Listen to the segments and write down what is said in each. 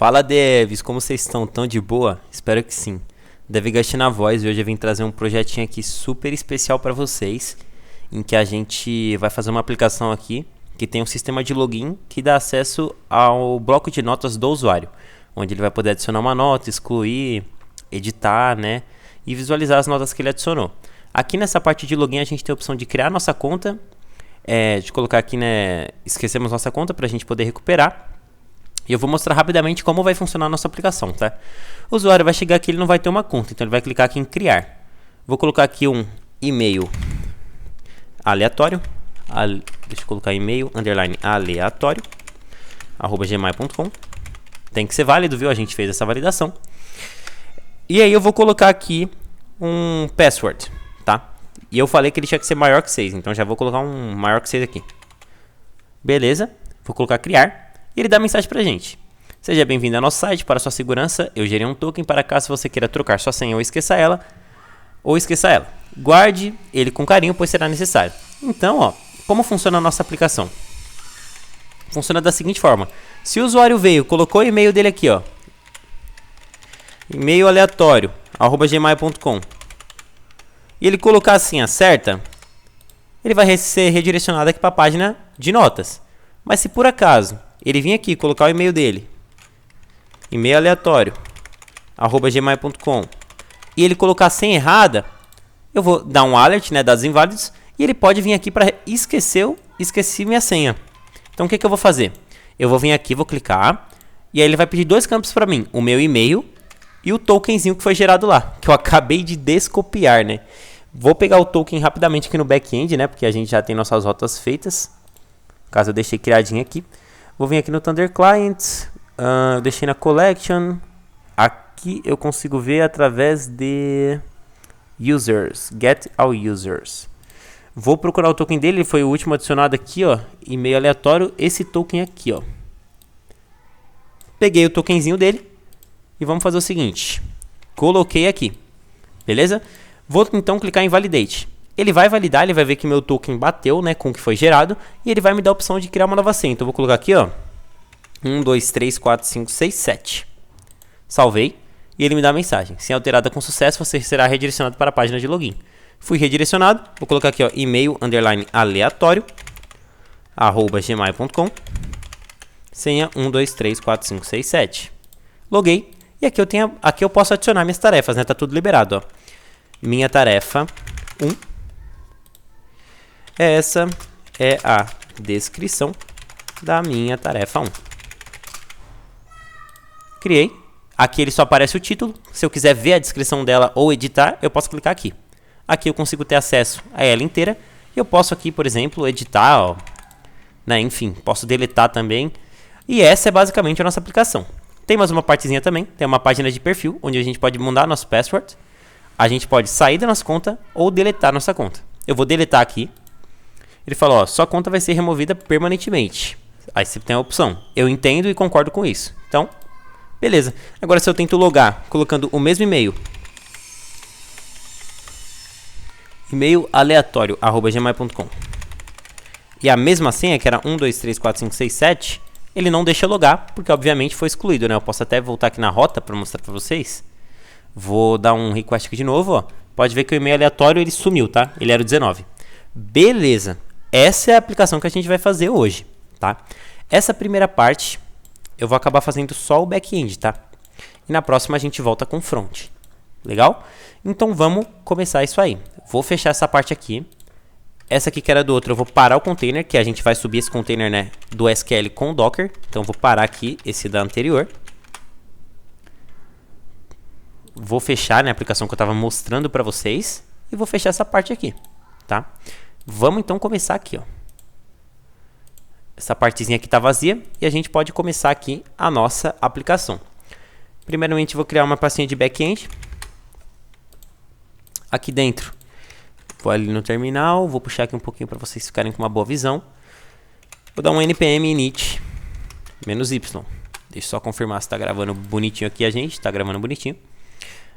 Fala devs, como vocês estão? Tão de boa? Espero que sim. DevGast na voz e hoje eu vim trazer um projetinho aqui super especial para vocês, em que a gente vai fazer uma aplicação aqui que tem um sistema de login que dá acesso ao bloco de notas do usuário, onde ele vai poder adicionar uma nota, excluir, editar, né, e visualizar as notas que ele adicionou. Aqui nessa parte de login a gente tem a opção de criar nossa conta, de colocar aqui, né, esquecemos nossa conta para a gente poder recuperar. E eu vou mostrar rapidamente como vai funcionar a nossa aplicação, tá? O usuário vai chegar aqui, ele não vai ter uma conta, então ele vai clicar aqui em criar. Vou colocar aqui um e-mail aleatório, deixa eu colocar e-mail underline aleatório, @gmail.com. Tem que ser válido, viu? A gente fez essa validação. E aí eu vou colocar aqui um password, tá? E eu falei que ele tinha que ser maior que 6, então já vou colocar um maior que 6 aqui. Beleza, vou colocar criar. E ele dá mensagem pra gente: seja bem-vindo ao nosso site. Para sua segurança, eu gerei um token para caso você queira trocar sua senha ou esqueça ela. Guarde ele com carinho, pois será necessário. Então, ó, como funciona a nossa aplicação? Funciona da seguinte forma: se o usuário veio, colocou o e-mail dele aqui, ó, e-mail aleatório, @gmail.com, e ele colocar a senha certa, ele vai ser redirecionado aqui para a página de notas. Mas se por acaso ele vir aqui colocar o e-mail dele, e-mail aleatório, @gmail.com, e ele colocar a senha errada, eu vou dar um alert, né, dados inválidos, e ele pode vir aqui para esqueci minha senha. Então o que eu vou fazer? Eu vou vir aqui, vou clicar, e aí ele vai pedir dois campos para mim: o meu e-mail e o tokenzinho que foi gerado lá, que eu acabei de descopiar, né? Vou pegar o token rapidamente aqui no back-end, né, porque a gente já tem nossas rotas feitas, caso eu deixei criadinho aqui. Vou vir aqui no Thunder Client, eu deixei na Collection. Aqui eu consigo ver através de Users, Get All Users. Vou procurar o token dele, ele foi o último adicionado aqui, ó, e-mail aleatório, esse token aqui, ó. Peguei o tokenzinho dele e vamos fazer o seguinte: coloquei aqui, beleza? Vou então clicar em Validate. Ele vai validar, ele vai ver que meu token bateu, né, com o que foi gerado, e ele vai me dar a opção de criar uma nova senha. Então eu vou colocar aqui, ó, 1, 2, 3, 4, 5, 6, 7. Salvei, e ele me dá a mensagem: senha alterada com sucesso, você será redirecionado para a página de login. Fui redirecionado, vou colocar aqui, ó, e-mail underline aleatório, @gmail.com, senha 1, 2, 3, 4, 5, 6, 7. Loguei, e aqui eu posso adicionar minhas tarefas, né, tá tudo liberado, ó. Minha tarefa 1. Essa é a descrição da minha tarefa 1. Criei. Aqui ele só aparece o título. Se eu quiser ver a descrição dela ou editar, eu posso clicar aqui. Aqui eu consigo ter acesso a ela inteira. E eu posso aqui, por exemplo, editar, ó, né? Enfim, posso deletar também. E essa é basicamente a nossa aplicação. Tem mais uma partezinha também. Tem uma página de perfil, onde a gente pode mudar nosso password. A gente pode sair da nossa conta ou deletar nossa conta. Eu vou deletar aqui. Ele falou, ó, sua conta vai ser removida permanentemente. Aí você tem a opção: eu entendo e concordo com isso. Então, beleza. Agora se eu tento logar colocando o mesmo e-mail, e-mail aleatório, @gmail.com, e a mesma senha, que era 1, 2, 3, 4, 5, 6, 7, ele não deixa logar, porque obviamente foi excluído, né? Eu posso até voltar aqui na rota para mostrar para vocês. Vou dar um request aqui de novo, ó. Pode ver que o e-mail aleatório ele sumiu, tá? Ele era o 19. Beleza. Essa é a aplicação que a gente vai fazer hoje, tá? Essa primeira parte eu vou acabar fazendo só o back-end, tá? E na próxima a gente volta com o front. Legal? Então vamos começar isso aí. Vou fechar essa parte aqui. Essa aqui que era do outro, eu vou parar o container, que a gente vai subir esse container, né, do SQL com o Docker. Então vou parar aqui esse da anterior. Vou fechar, né, a aplicação que eu estava mostrando para vocês. E vou fechar essa parte aqui, tá? Vamos então começar aqui, ó. Essa partezinha aqui está vazia e a gente pode começar aqui a nossa aplicação. Primeiramente vou criar uma pastinha de back-end. Aqui dentro, vou ali no terminal, vou puxar aqui um pouquinho para vocês ficarem com uma boa visão. Vou dar um npm init -y. Deixa eu só confirmar se está gravando bonitinho aqui a gente. Está gravando bonitinho.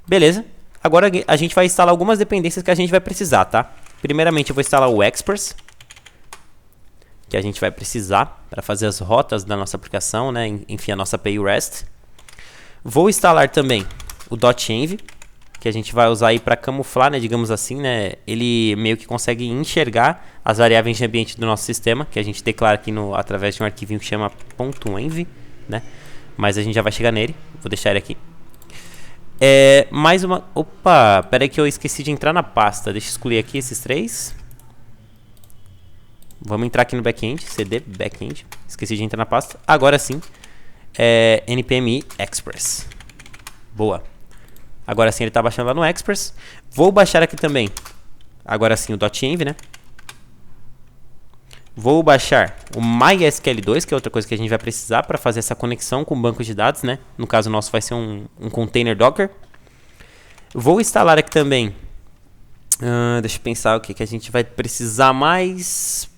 Beleza. Agora a gente vai instalar algumas dependências que a gente vai precisar, tá? Primeiramente eu vou instalar o Express, que a gente vai precisar para fazer as rotas da nossa aplicação, né? Enfim, a nossa API REST. Vou instalar também o .env, que a gente vai usar aí para camuflar, né, digamos assim, né? Ele meio que consegue enxergar as variáveis de ambiente do nosso sistema, que a gente declara aqui através de um arquivinho que chama .env, né? Mas a gente já vai chegar nele. Vou deixar ele aqui. Mais uma... Opa, pera aí que eu esqueci de entrar na pasta. Deixa eu excluir aqui esses 3. Vamos entrar aqui no backend, cd backend. Esqueci de entrar na pasta. Agora sim, npm express. Boa. Agora sim ele está baixando lá no express. Vou baixar aqui também, agora sim, o .env, né? Vou baixar o MySQL2, que é outra coisa que a gente vai precisar para fazer essa conexão com o banco de dados, né? No caso nosso vai ser um container Docker. Vou instalar aqui também, deixa eu pensar o que a gente vai precisar mais.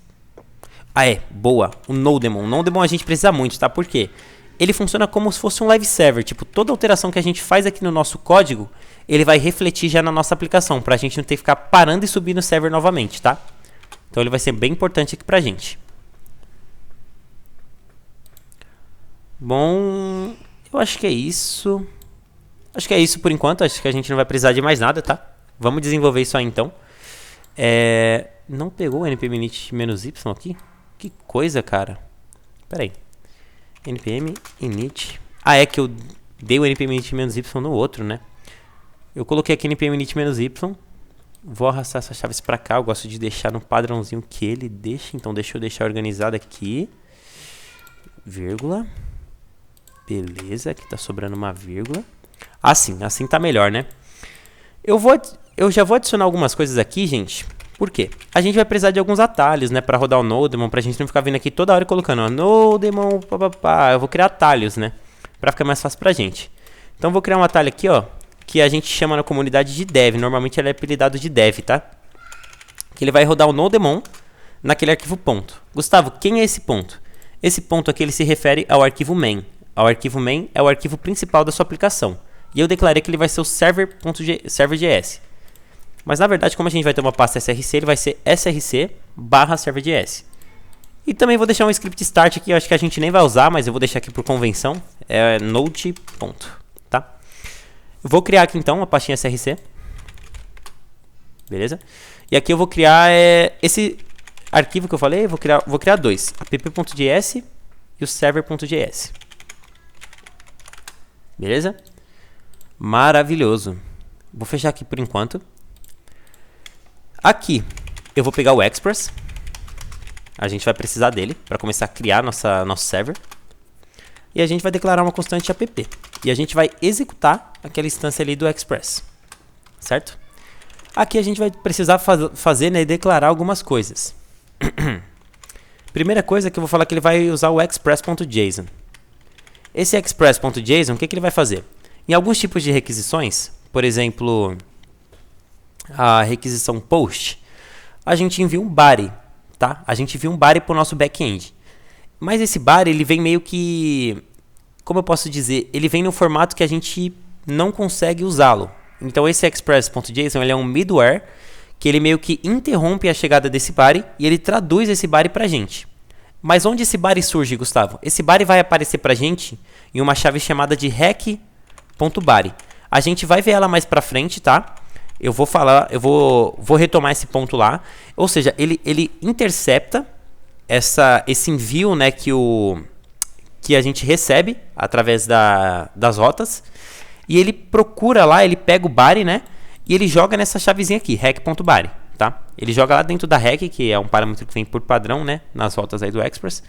Boa, o Nodemon. O Nodemon a gente precisa muito, tá? Por quê? Ele funciona como se fosse um live server. Tipo, toda alteração que a gente faz aqui no nosso código, ele vai refletir já na nossa aplicação, pra gente não ter que ficar parando e subindo o server novamente, tá? Então ele vai ser bem importante aqui pra gente. Bom, eu acho que é isso. Acho que é isso por enquanto. Acho que a gente não vai precisar de mais nada, tá? Vamos desenvolver isso aí então. Não pegou o npm init-y aqui? Que coisa, cara. Pera aí. npm init. É que eu dei o npm init-y no outro, né? Eu coloquei aqui npm init-y. Vou arrastar essas chaves pra cá. Eu gosto de deixar no padrãozinho que ele deixa. Então deixa eu deixar organizado aqui. Vírgula. Beleza, aqui tá sobrando uma vírgula. Assim tá melhor, né? Eu já vou adicionar algumas coisas aqui, gente. Por quê? A gente vai precisar de alguns atalhos, né, para rodar o Nodemon, pra gente não ficar vindo aqui toda hora e colocando, ó, Nodemon, papapá. Eu vou criar atalhos, né, pra ficar mais fácil pra gente. Então vou criar um atalho aqui, ó, que a gente chama na comunidade de dev. Normalmente ele é apelidado de dev, tá? Que ele vai rodar o Nodemon naquele arquivo ponto. Gustavo, quem é esse ponto? Esse ponto aqui ele se refere ao arquivo main. O arquivo main é o arquivo principal da sua aplicação. E eu declarei que ele vai ser o server.js. Mas na verdade, como a gente vai ter uma pasta src, ele vai ser src/server.js. E também vou deixar um script start aqui, eu acho que a gente nem vai usar, mas eu vou deixar aqui por convenção. É node. Tá? Eu vou criar aqui então uma pastinha src. Beleza? E aqui eu vou criar esse arquivo que eu falei, vou criar 2. app.js e o server.js. Beleza? Maravilhoso. Vou fechar aqui por enquanto. Aqui eu vou pegar o Express. A gente vai precisar dele para começar a criar nosso server. E a gente vai declarar uma constante app. E a gente vai executar aquela instância ali do Express. Certo? Aqui a gente vai precisar fazer, né, declarar algumas coisas. Primeira coisa que eu vou falar que ele vai usar o express.json. Esse express.json, o que ele vai fazer? Em alguns tipos de requisições, por exemplo, a requisição post, a gente envia um body, tá? A gente envia um body para o nosso back-end. Mas esse body, ele vem meio que, como eu posso dizer, ele vem no formato que a gente não consegue usá-lo. Então esse express.json, ele é um middleware que ele meio que interrompe a chegada desse body e ele traduz esse body para a gente. Mas onde esse body surge, Gustavo? Esse body vai aparecer para a gente em uma chave chamada de hack.body. A gente vai ver ela mais para frente, tá? Eu vou retomar esse ponto lá. Ou seja, ele intercepta esse envio, né, que a gente recebe através das rotas. E ele procura lá, ele pega o body, né, e ele joga nessa chavezinha aqui, hack.body, tá? Ele joga lá dentro da hack, que é um parâmetro que vem por padrão, né, nas rotas aí do Express.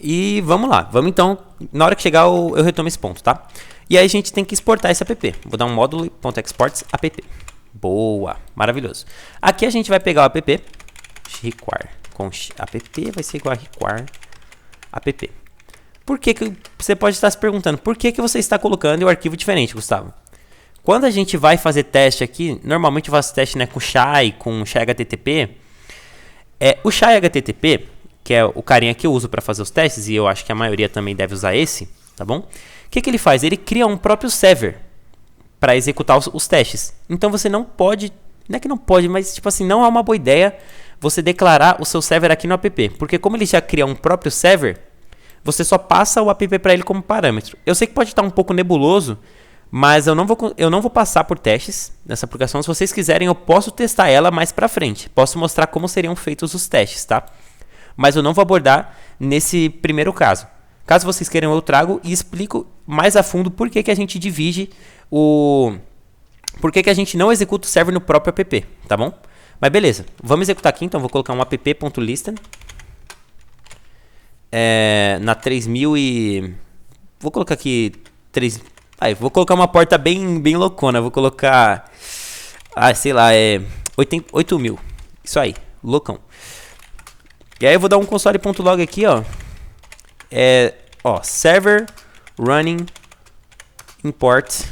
E vamos lá, vamos então, na hora que chegar eu retomo esse ponto, tá? E aí a gente tem que exportar esse app. Vou dar um módulo.exports app. Boa, maravilhoso. Aqui a gente vai pegar o app, require com app vai ser igual a require app. Por que você pode estar se perguntando, por que você está colocando o arquivo diferente, Gustavo? Quando a gente vai fazer teste aqui, normalmente eu faço teste, né, com Shy HTTP. O Shy HTTP, que é o carinha que eu uso para fazer os testes, e eu acho que a maioria também deve usar esse, tá bom? O que ele faz? Ele cria um próprio server para executar os testes. Então você não pode, não é que não pode, mas tipo assim, não é uma boa ideia você declarar o seu server aqui no app. Porque como ele já cria um próprio server, você só passa o app para ele como parâmetro. Eu sei que pode estar um pouco nebuloso, mas eu não vou passar por testes nessa aplicação. Se vocês quiserem, eu posso testar ela mais para frente. Posso mostrar como seriam feitos os testes, tá? Mas eu não vou abordar nesse primeiro caso. Caso vocês queiram, eu trago e explico mais a fundo por que a gente divide por que a gente não executa o server no próprio app, tá bom? Mas beleza, vamos executar aqui, então vou colocar um app.listen na 3000 e... Vou colocar aqui 3... vou colocar uma porta bem loucona, vou colocar... sei lá, 8000, isso aí, loucão. E aí eu vou dar um console.log aqui, ó. Server running import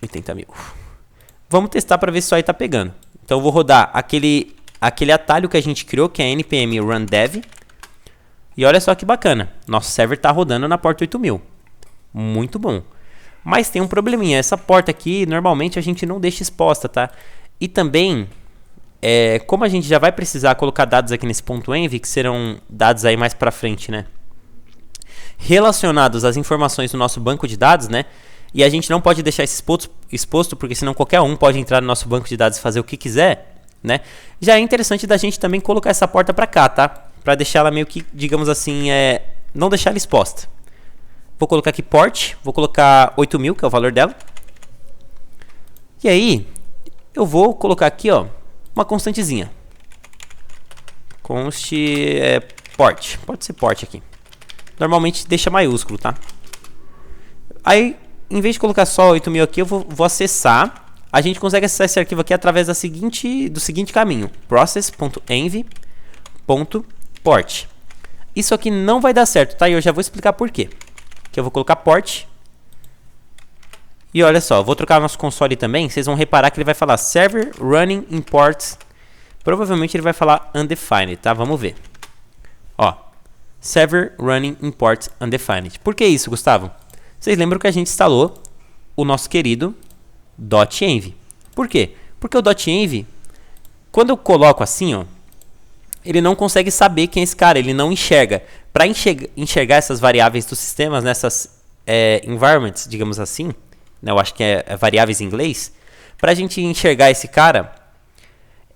80.000. Vamos testar para ver se isso aí tá pegando. Então eu vou rodar aquele atalho que a gente criou, que é npm run dev. E olha só que bacana. Nosso server tá rodando na porta 8000. Muito bom. Mas tem um probleminha. Essa porta aqui, normalmente a gente não deixa exposta, tá? E também... como a gente já vai precisar colocar dados aqui nesse ponto .env, que serão dados aí mais pra frente, né? Relacionados às informações do nosso banco de dados, né? E a gente não pode deixar isso exposto, porque senão qualquer um pode entrar no nosso banco de dados e fazer o que quiser, né? Já é interessante da gente também colocar essa porta pra cá, tá? Pra deixar ela meio que, digamos assim, não deixar ela exposta. Vou colocar aqui port, vou colocar 8000, que é o valor dela. E aí, eu vou colocar aqui, ó, uma constantezinha. Const port. Pode ser port aqui. Normalmente deixa maiúsculo, tá? Aí, em vez de colocar só 8000 aqui, eu vou acessar. A gente consegue acessar esse arquivo aqui através do seguinte caminho. process.env.port. Isso aqui não vai dar certo, tá? E eu já vou explicar por quê. Que eu vou colocar port. E olha só, eu vou trocar nosso console também. Vocês vão reparar que ele vai falar server running import. Provavelmente ele vai falar undefined, tá? Vamos ver. Ó, server running import undefined. Por que isso, Gustavo? Vocês lembram que a gente instalou o nosso querido .env. Por quê? Porque o .env, quando eu coloco assim, ó, ele não consegue saber quem é esse cara, ele não enxerga. Para enxergar essas variáveis dos sistemas, nessas environments, digamos assim, né, eu acho que é variáveis em inglês, para a gente enxergar esse cara,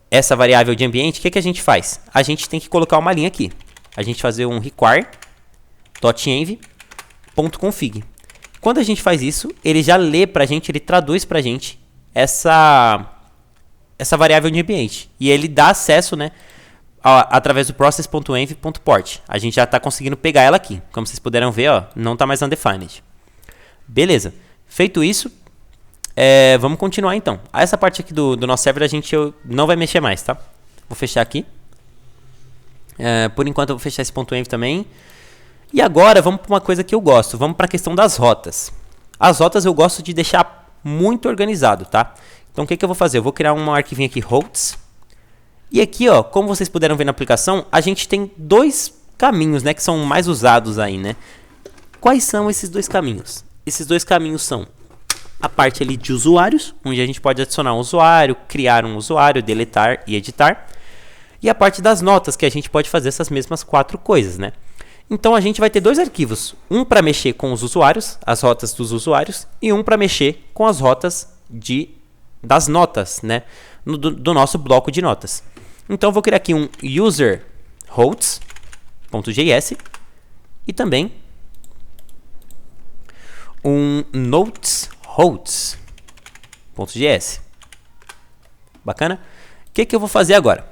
essa variável de ambiente, o que a gente faz? A gente tem que colocar uma linha aqui. A gente fazer um require.env.config. Quando a gente faz isso, ele já lê pra gente, ele traduz pra gente essa variável de ambiente. E ele dá acesso, né, através do process.env.port. A gente já está conseguindo pegar ela aqui. Como vocês puderam ver, ó, não está mais undefined. Beleza. Feito isso, vamos continuar então. Essa parte aqui do nosso server a gente não vai mexer mais, tá? Vou fechar aqui. Por enquanto eu vou fechar esse ponto .env também. E agora vamos para uma coisa que eu gosto. Vamos para a questão das rotas. As rotas eu gosto de deixar muito organizado, tá? Então o que eu vou fazer? Eu vou criar um arquivinho aqui, routes. E aqui, ó, como vocês puderam ver na aplicação, a gente tem dois caminhos, né, que são mais usados aí, né? Quais são esses dois caminhos? Esses dois caminhos são a parte ali de usuários, onde a gente pode adicionar um usuário, criar um usuário, deletar e editar. E a parte das notas, que a gente pode fazer essas mesmas 4 coisas, né? Então a gente vai ter dois arquivos, um para mexer com os usuários, as rotas dos usuários, e um para mexer com as rotas das notas, né? Do nosso bloco de notas. Então eu vou criar aqui um user routes.js e também um notes routes.js. Bacana? O que eu vou fazer agora?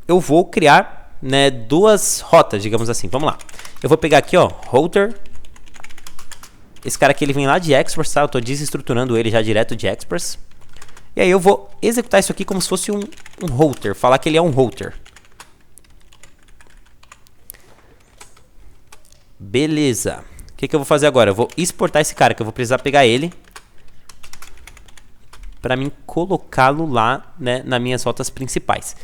Eu vou criar, né, duas rotas, digamos assim. Vamos lá. Eu vou pegar aqui, ó, router. Esse cara aqui ele vem lá de Express, tá? Eu estou desestruturando ele já direto de Express. E aí eu vou executar isso aqui como se fosse um router. Falar que ele é um router. Beleza. O que eu vou fazer agora? Eu vou exportar esse cara, que eu vou precisar pegar ele para mim colocá-lo lá, né, nas minhas rotas principais.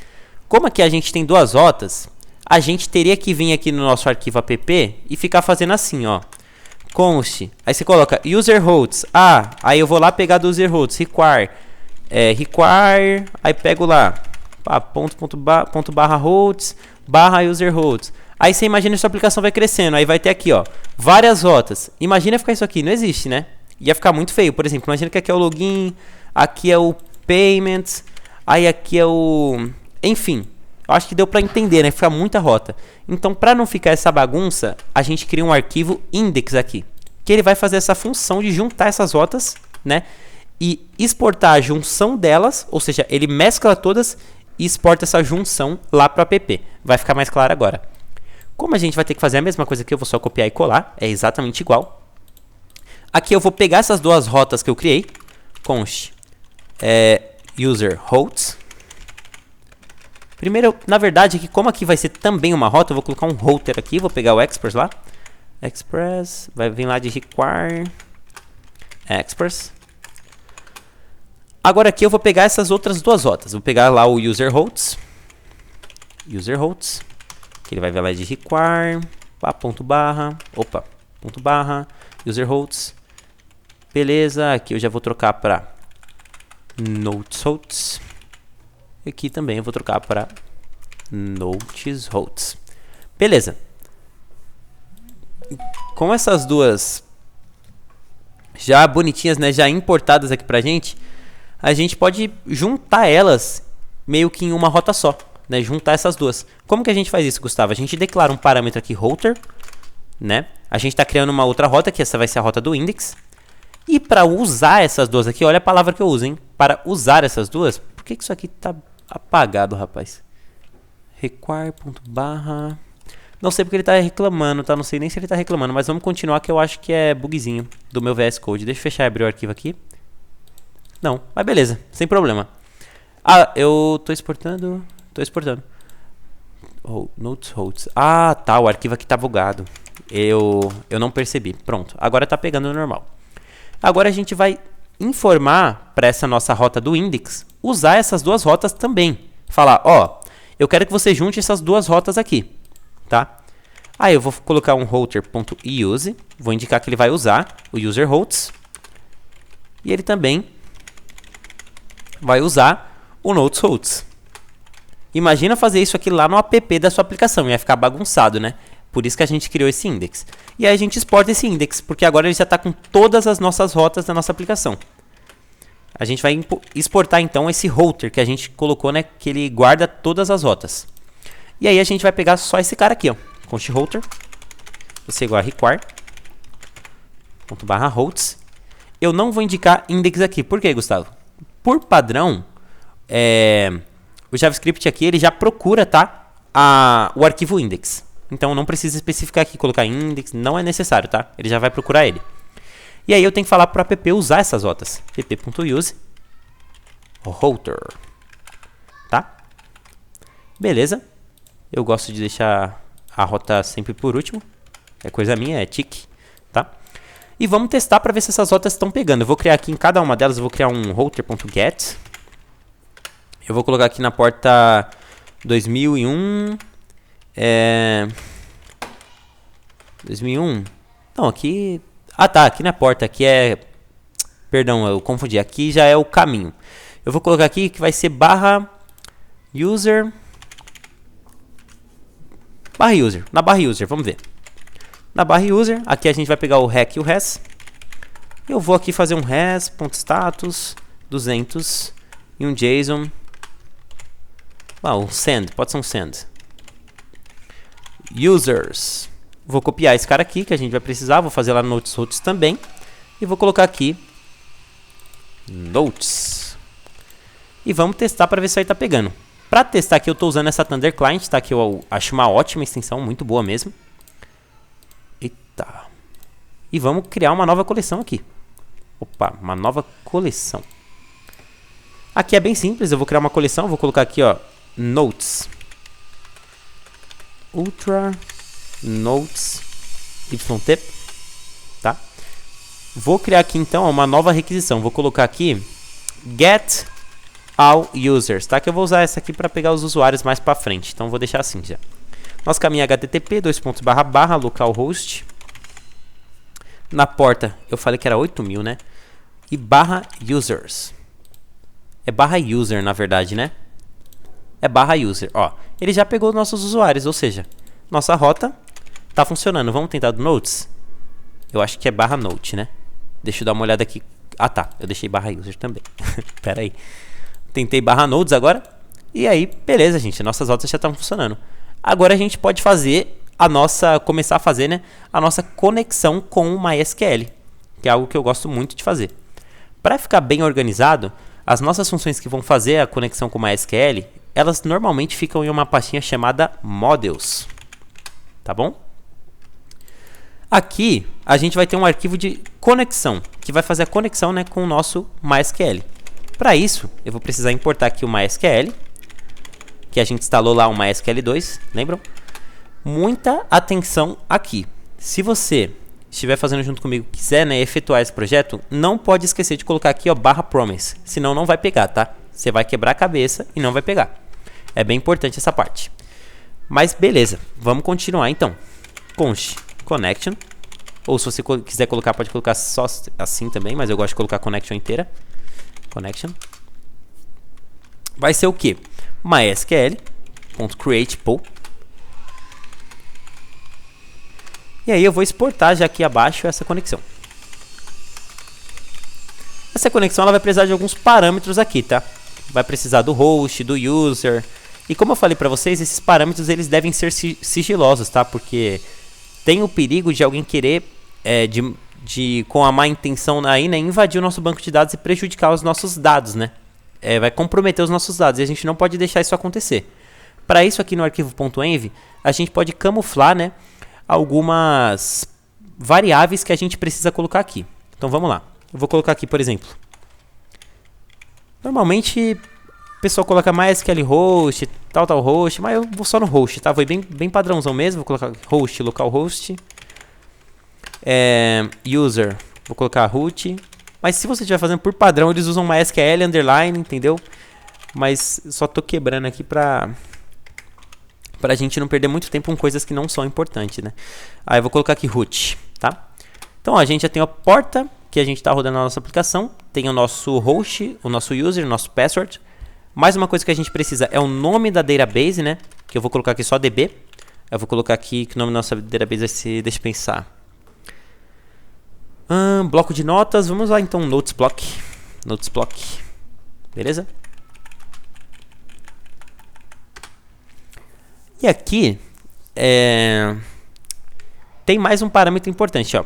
Como aqui a gente tem duas rotas, a gente teria que vir aqui no nosso arquivo app e ficar fazendo assim, ó. Const. Aí você coloca user routes. Aí eu vou lá pegar do user routes. Require. Aí pego lá. Ponto barra routes barra user routes. Aí você imagina que sua aplicação vai crescendo. Aí vai ter aqui, ó, várias rotas. Imagina ficar isso aqui. Não existe, né? Ia ficar muito feio. Por exemplo, imagina que aqui é o login, aqui é o payments, aí aqui é o... Enfim, eu acho que deu pra entender, né? Fica muita rota. Então, pra não ficar essa bagunça, a gente cria um arquivo index aqui, que ele vai fazer essa função de juntar essas rotas, né? E exportar a junção delas, ou seja, ele mescla todas e exporta essa junção lá para o app. Vai ficar mais claro agora. Como a gente vai ter que fazer a mesma coisa aqui, eu vou só copiar e colar. É exatamente igual. Aqui eu vou pegar essas duas rotas que eu criei. Const user routes. Primeiro, na verdade, aqui, como aqui vai ser também uma rota, eu vou colocar um router aqui. Vou pegar o express lá. Express. Vai vir lá de require. Express. Agora aqui eu vou pegar essas outras duas rotas. Vou pegar lá o user routes. User routes. Que ele vai vir lá de require. Ponto barra. Opa. Ponto barra. User routes. Beleza. Aqui eu já vou trocar para notes routes. E aqui também eu vou trocar para notes routes. Beleza. Com essas duas já bonitinhas, né? Já importadas aqui pra gente. A gente pode juntar elas meio que em uma rota só, né? Juntar essas duas. Como que a gente faz isso, Gustavo? A gente declara um parâmetro aqui, router, né? A gente está criando uma outra rota, que essa vai ser a rota do index. E para usar essas duas aqui, olha a palavra que eu uso, hein? Para usar essas duas, por que isso aqui está apagado, rapaz? Require.barra... Não sei porque ele está reclamando, tá? Não sei nem se ele está reclamando, mas vamos continuar que eu acho que é bugzinho do meu VS Code. Deixa eu fechar e abrir o arquivo aqui. Não, mas beleza, sem problema. Ah, eu tô exportando. Notes routes. Ah, tá, o arquivo aqui tá bugado. Eu não percebi. Pronto, agora tá pegando normal. Agora a gente vai informar para essa nossa rota do index usar essas duas rotas também. Falar, ó, eu quero que você junte essas duas rotas aqui, tá? Aí eu vou colocar um router.use, vou indicar que ele vai usar o user routes. E ele também vai usar o notes routes. Imagina fazer isso aqui lá no app da sua aplicação, ia ficar bagunçado, né? Por isso que a gente criou esse index. E aí a gente exporta esse index, porque agora ele já está com todas as nossas rotas da nossa aplicação. A gente vai exportar então esse router que a gente colocou, né? Que ele guarda todas as rotas. E aí a gente vai pegar só esse cara aqui, ó. Const router. Você igual a require. .barra routes. Eu não vou indicar index aqui. Por quê, Gustavo? Por padrão, o JavaScript aqui ele já procura, tá? O arquivo index. Então não precisa especificar aqui, colocar index, não é necessário, tá? Ele já vai procurar ele. E aí eu tenho que falar para o app usar essas rotas. app.use router. Tá? Beleza. Eu gosto de deixar a rota sempre por último. É coisa minha, é tique, tá? E vamos testar para ver se essas rotas estão pegando. Eu vou criar aqui em cada uma delas, eu vou criar um router.get. Eu vou colocar aqui na porta 2001. 2001. Não, aqui... Ah, tá. Aqui na porta. Aqui é... Perdão, eu confundi. Aqui já é o caminho. Eu vou colocar aqui que vai ser barra user. Barra user. Na barra user, vamos ver. Na barra user, aqui a gente vai pegar o rec e o res. Eu vou aqui fazer um res.status 200 e um JSON. Um send, pode ser um send. Users. Vou copiar esse cara aqui que a gente vai precisar. Vou fazer lá no notes routes também. E vou colocar aqui notes. E vamos testar para ver se aí tá pegando. Para testar aqui eu estou usando essa Thunder Client, tá? Que eu acho uma ótima extensão, muito boa mesmo. Eita. E vamos criar uma nova coleção aqui. Opa, uma nova coleção. Aqui é bem simples, eu vou criar uma coleção, vou colocar aqui, ó, notes. Ultra notes yt, tá? Vou criar aqui então uma nova requisição. Vou colocar aqui get all users, tá? Que eu vou usar essa aqui para pegar os usuários mais para frente. Então vou deixar assim já. Nosso caminho é http localhost. Na porta eu falei que era 8000, né? E barra users. É barra user na verdade, né? É barra user, ó. Ele já pegou nossos usuários, ou seja, nossa rota tá funcionando. Vamos tentar do Notes? Eu acho que é barra Note, né? Deixa eu dar uma olhada aqui. Ah, tá. Eu deixei barra User também. Pera aí. Tentei barra Nodes agora. E aí, beleza, gente. Nossas rotas já estão funcionando. Agora a gente pode fazer começar a fazer, né, a nossa conexão com o MySQL, que é algo que eu gosto muito de fazer. Para ficar bem organizado, as nossas funções que vão fazer a conexão com o MySQL, elas normalmente ficam em uma pastinha chamada Models. Tá bom? Aqui a gente vai ter um arquivo de conexão, que vai fazer a conexão, né, com o nosso MySQL. Para isso, eu vou precisar importar aqui o MySQL, que a gente instalou lá o MySQL 2, lembram? Muita atenção aqui. Se você estiver fazendo junto comigo, quiser, né, efetuar esse projeto, não pode esquecer de colocar aqui, ó, barra promise, senão não vai pegar, tá? Você vai quebrar a cabeça e não vai pegar. É bem importante essa parte. Mas beleza, vamos continuar então. Const connection, ou se você quiser colocar, pode colocar só assim também, mas eu gosto de colocar connection inteira. Connection. Vai ser o que? MySQL.create pool. E aí eu vou exportar já aqui abaixo essa conexão. Essa conexão ela vai precisar de alguns parâmetros aqui, tá? Vai precisar do host, do user. E como eu falei para vocês, esses parâmetros eles devem ser sigilosos, tá? Porque tem o perigo de alguém querer, com a má intenção aí, né, invadir o nosso banco de dados e prejudicar os nossos dados, né? Vai comprometer os nossos dados e a gente não pode deixar isso acontecer. Para isso aqui no arquivo .env, a gente pode camuflar, né, algumas variáveis que a gente precisa colocar aqui. Então vamos lá. Eu vou colocar aqui, por exemplo. Normalmente o pessoal coloca MySQL host, tal host, mas eu vou só no host, tá? Foi bem padrãozão mesmo. Vou colocar host, localhost. User, vou colocar root. Mas se você estiver fazendo por padrão, eles usam MySQL underline, entendeu? Mas só tô quebrando aqui pra gente não perder muito tempo com coisas que não são importantes, né? Aí eu vou colocar aqui root, tá? Então a gente já tem a porta que a gente está rodando na nossa aplicação, tem o nosso host, o nosso user, o nosso password. Mais uma coisa que a gente precisa é o nome da database, né? Que eu vou colocar aqui só DB. Eu vou colocar aqui que o nome da nossa database vai ser, deixa eu pensar. Bloco de notas, vamos lá então, Notes Block. Notes Block, beleza? E aqui tem mais um parâmetro importante, ó.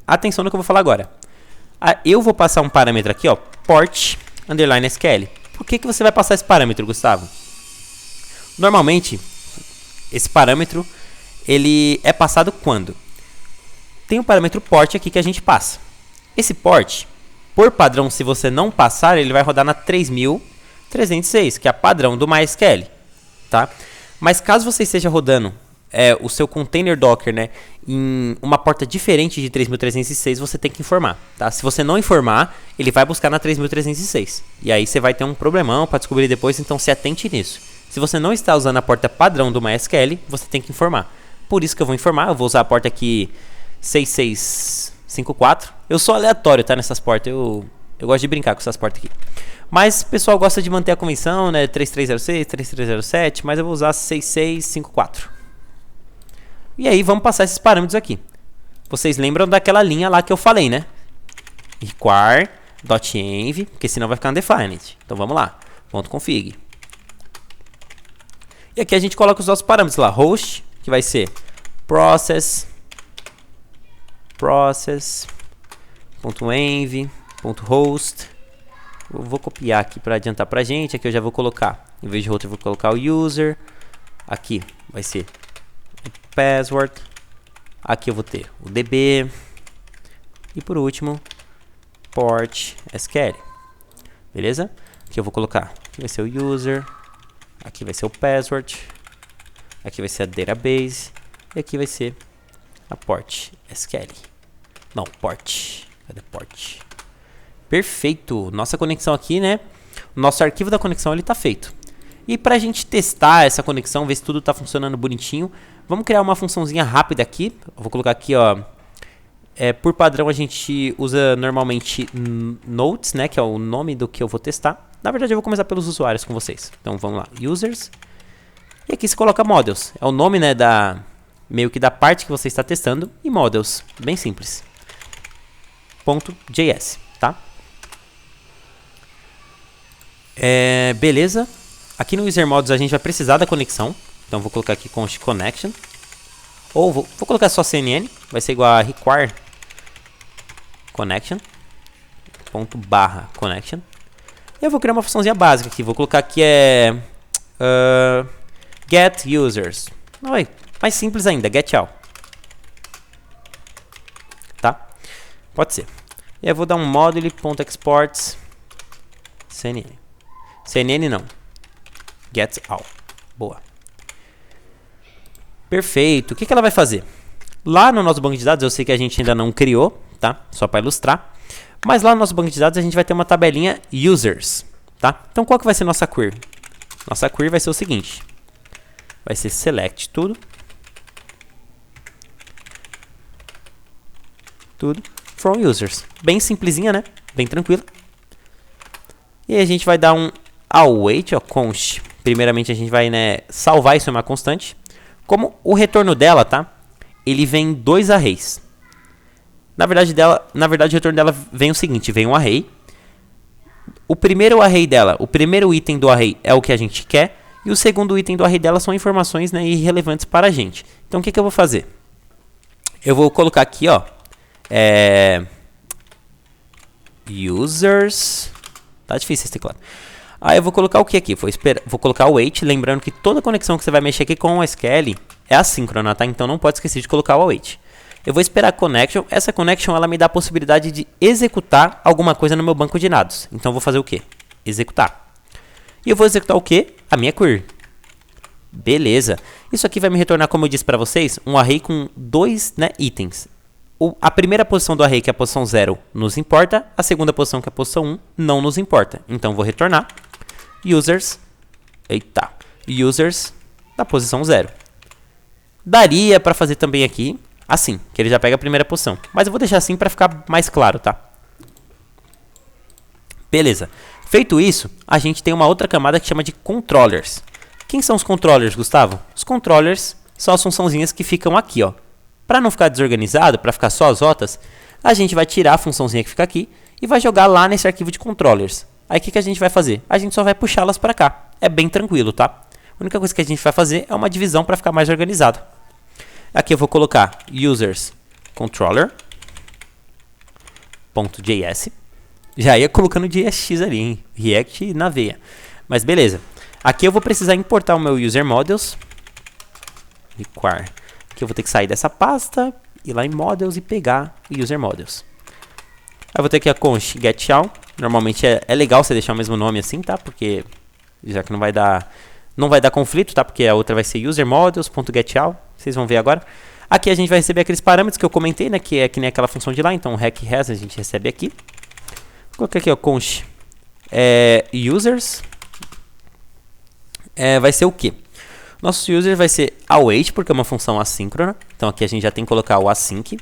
Atenção no que eu vou falar agora. Eu vou passar um parâmetro aqui, ó, port underline SQL. Por que você vai passar esse parâmetro, Gustavo? Normalmente, esse parâmetro ele é passado quando? Tem um parâmetro port aqui que a gente passa. Esse port, por padrão, se você não passar, ele vai rodar na 3306, que é a padrão do MySQL, tá? Mas caso você esteja rodando o seu container Docker, né, em uma porta diferente de 3306, você tem que informar, tá? Se você não informar, ele vai buscar na 3306. E aí você vai ter um problemão para descobrir depois, então se atente nisso. Se você não está usando a porta padrão do MySQL, você tem que informar. Por isso que eu vou informar, eu vou usar a porta aqui 6654. Eu sou aleatório, tá, nessas portas, eu gosto de brincar com essas portas aqui. Mas o pessoal gosta de manter a convenção, né, 3306, 3307, mas eu vou usar 6654. E aí vamos passar esses parâmetros aqui. Vocês lembram daquela linha lá que eu falei, né? require.env, porque senão vai ficar undefined. Então vamos lá, .config. E aqui a gente coloca os nossos parâmetros lá, host, que vai ser process.env, .host. Eu vou copiar aqui para adiantar pra gente. Aqui eu já vou colocar, em vez de root eu vou colocar o user. Aqui vai ser password. Aqui eu vou ter o DB. E por último, port SQL. Beleza? Aqui eu vou colocar, aqui vai ser o user. Aqui vai ser o password. Aqui vai ser a database. E aqui vai ser a port SQL. Não, port. Cadê port? Perfeito. Nossa conexão aqui, né? O nosso arquivo da conexão ele tá feito. E para a gente testar essa conexão, ver se tudo está funcionando bonitinho, vamos criar uma funçãozinha rápida aqui. Eu vou colocar aqui, ó. Por padrão a gente usa normalmente notes, né? Que é o nome do que eu vou testar. Na verdade eu vou começar pelos usuários com vocês. Então vamos lá. Users. E aqui você coloca models. É o nome, né, meio que da parte que você está testando. E models. Bem simples. .js, tá? Beleza. Aqui no user models a gente vai precisar da conexão. Então vou colocar aqui const connection. Ou vou colocar só CNN. Vai ser igual a require connection. ./connection. E eu vou criar uma funçãozinha básica aqui. Vou colocar aqui get users. Não, mais simples ainda, get all. Tá? Pode ser. E aí eu vou dar um module.exports CNN. CNN não. Get all. Boa. Perfeito. O que ela vai fazer? Lá no nosso banco de dados, eu sei que a gente ainda não criou, tá? Só para ilustrar. Mas lá no nosso banco de dados a gente vai ter uma tabelinha users, tá? Então qual que vai ser nossa query? Nossa query vai ser o seguinte. Vai ser select tudo. Tudo from users. Bem simplesinha, né? Bem tranquilo. E aí a gente vai dar um await, ó, const. Primeiramente a gente vai, né, salvar isso em uma constante. Como o retorno dela, tá? Ele vem em 2 arrays. Na verdade, o retorno dela vem o seguinte, vem um array. O primeiro array dela, o primeiro item do array é o que a gente quer. E o segundo item do array dela são informações, né, irrelevantes para a gente. Então o que eu vou fazer? Eu vou colocar aqui, ó, users. Tá difícil esse teclado. Aí eu vou colocar o que aqui? Vou colocar o await, lembrando que toda conexão que você vai mexer aqui com o SQL é assíncrona, tá? Então não pode esquecer de colocar o await. Eu vou esperar a connection. Essa connection ela me dá a possibilidade de executar alguma coisa no meu banco de dados. Então eu vou fazer o quê? Executar. E eu vou executar o quê? A minha query. Beleza. Isso aqui vai me retornar, como eu disse para vocês, um array com 2, né, itens. A primeira posição do array, que é a posição 0, nos importa. A segunda posição, que é a posição 1, não nos importa. Então, vou retornar users, users da posição 0. Daria para fazer também aqui, assim, que ele já pega a primeira posição. Mas eu vou deixar assim para ficar mais claro, tá? Beleza. Feito isso, a gente tem uma outra camada que chama de controllers. Quem são os controllers, Gustavo? Os controllers são as funçãozinhas que ficam aqui, ó. Para não ficar desorganizado, para ficar só as rotas, a gente vai tirar a funçãozinha que fica aqui e vai jogar lá nesse arquivo de controllers. Aí o que a gente vai fazer? A gente só vai puxá-las para cá. É bem tranquilo, tá? A única coisa que a gente vai fazer é uma divisão para ficar mais organizado. Aqui eu vou colocar users controller.js. Já ia colocando JSX ali, hein? React na veia. Mas beleza. Aqui eu vou precisar importar o meu user models. Require. Aqui eu vou ter que sair dessa pasta, ir lá em models e pegar o user models. Aí eu vou ter aqui a const get all. Normalmente é legal você deixar o mesmo nome assim, tá? Porque já que não vai dar conflito, tá? Porque a outra vai ser user models.get all. Vocês vão ver agora. Aqui a gente vai receber aqueles parâmetros que eu comentei, né? Que é que nem aquela função de lá. Então, rec res a gente recebe aqui. Vou colocar aqui, ó, const users. Vai ser o quê? Nosso user vai ser await, porque é uma função assíncrona. Então, aqui a gente já tem que colocar o async.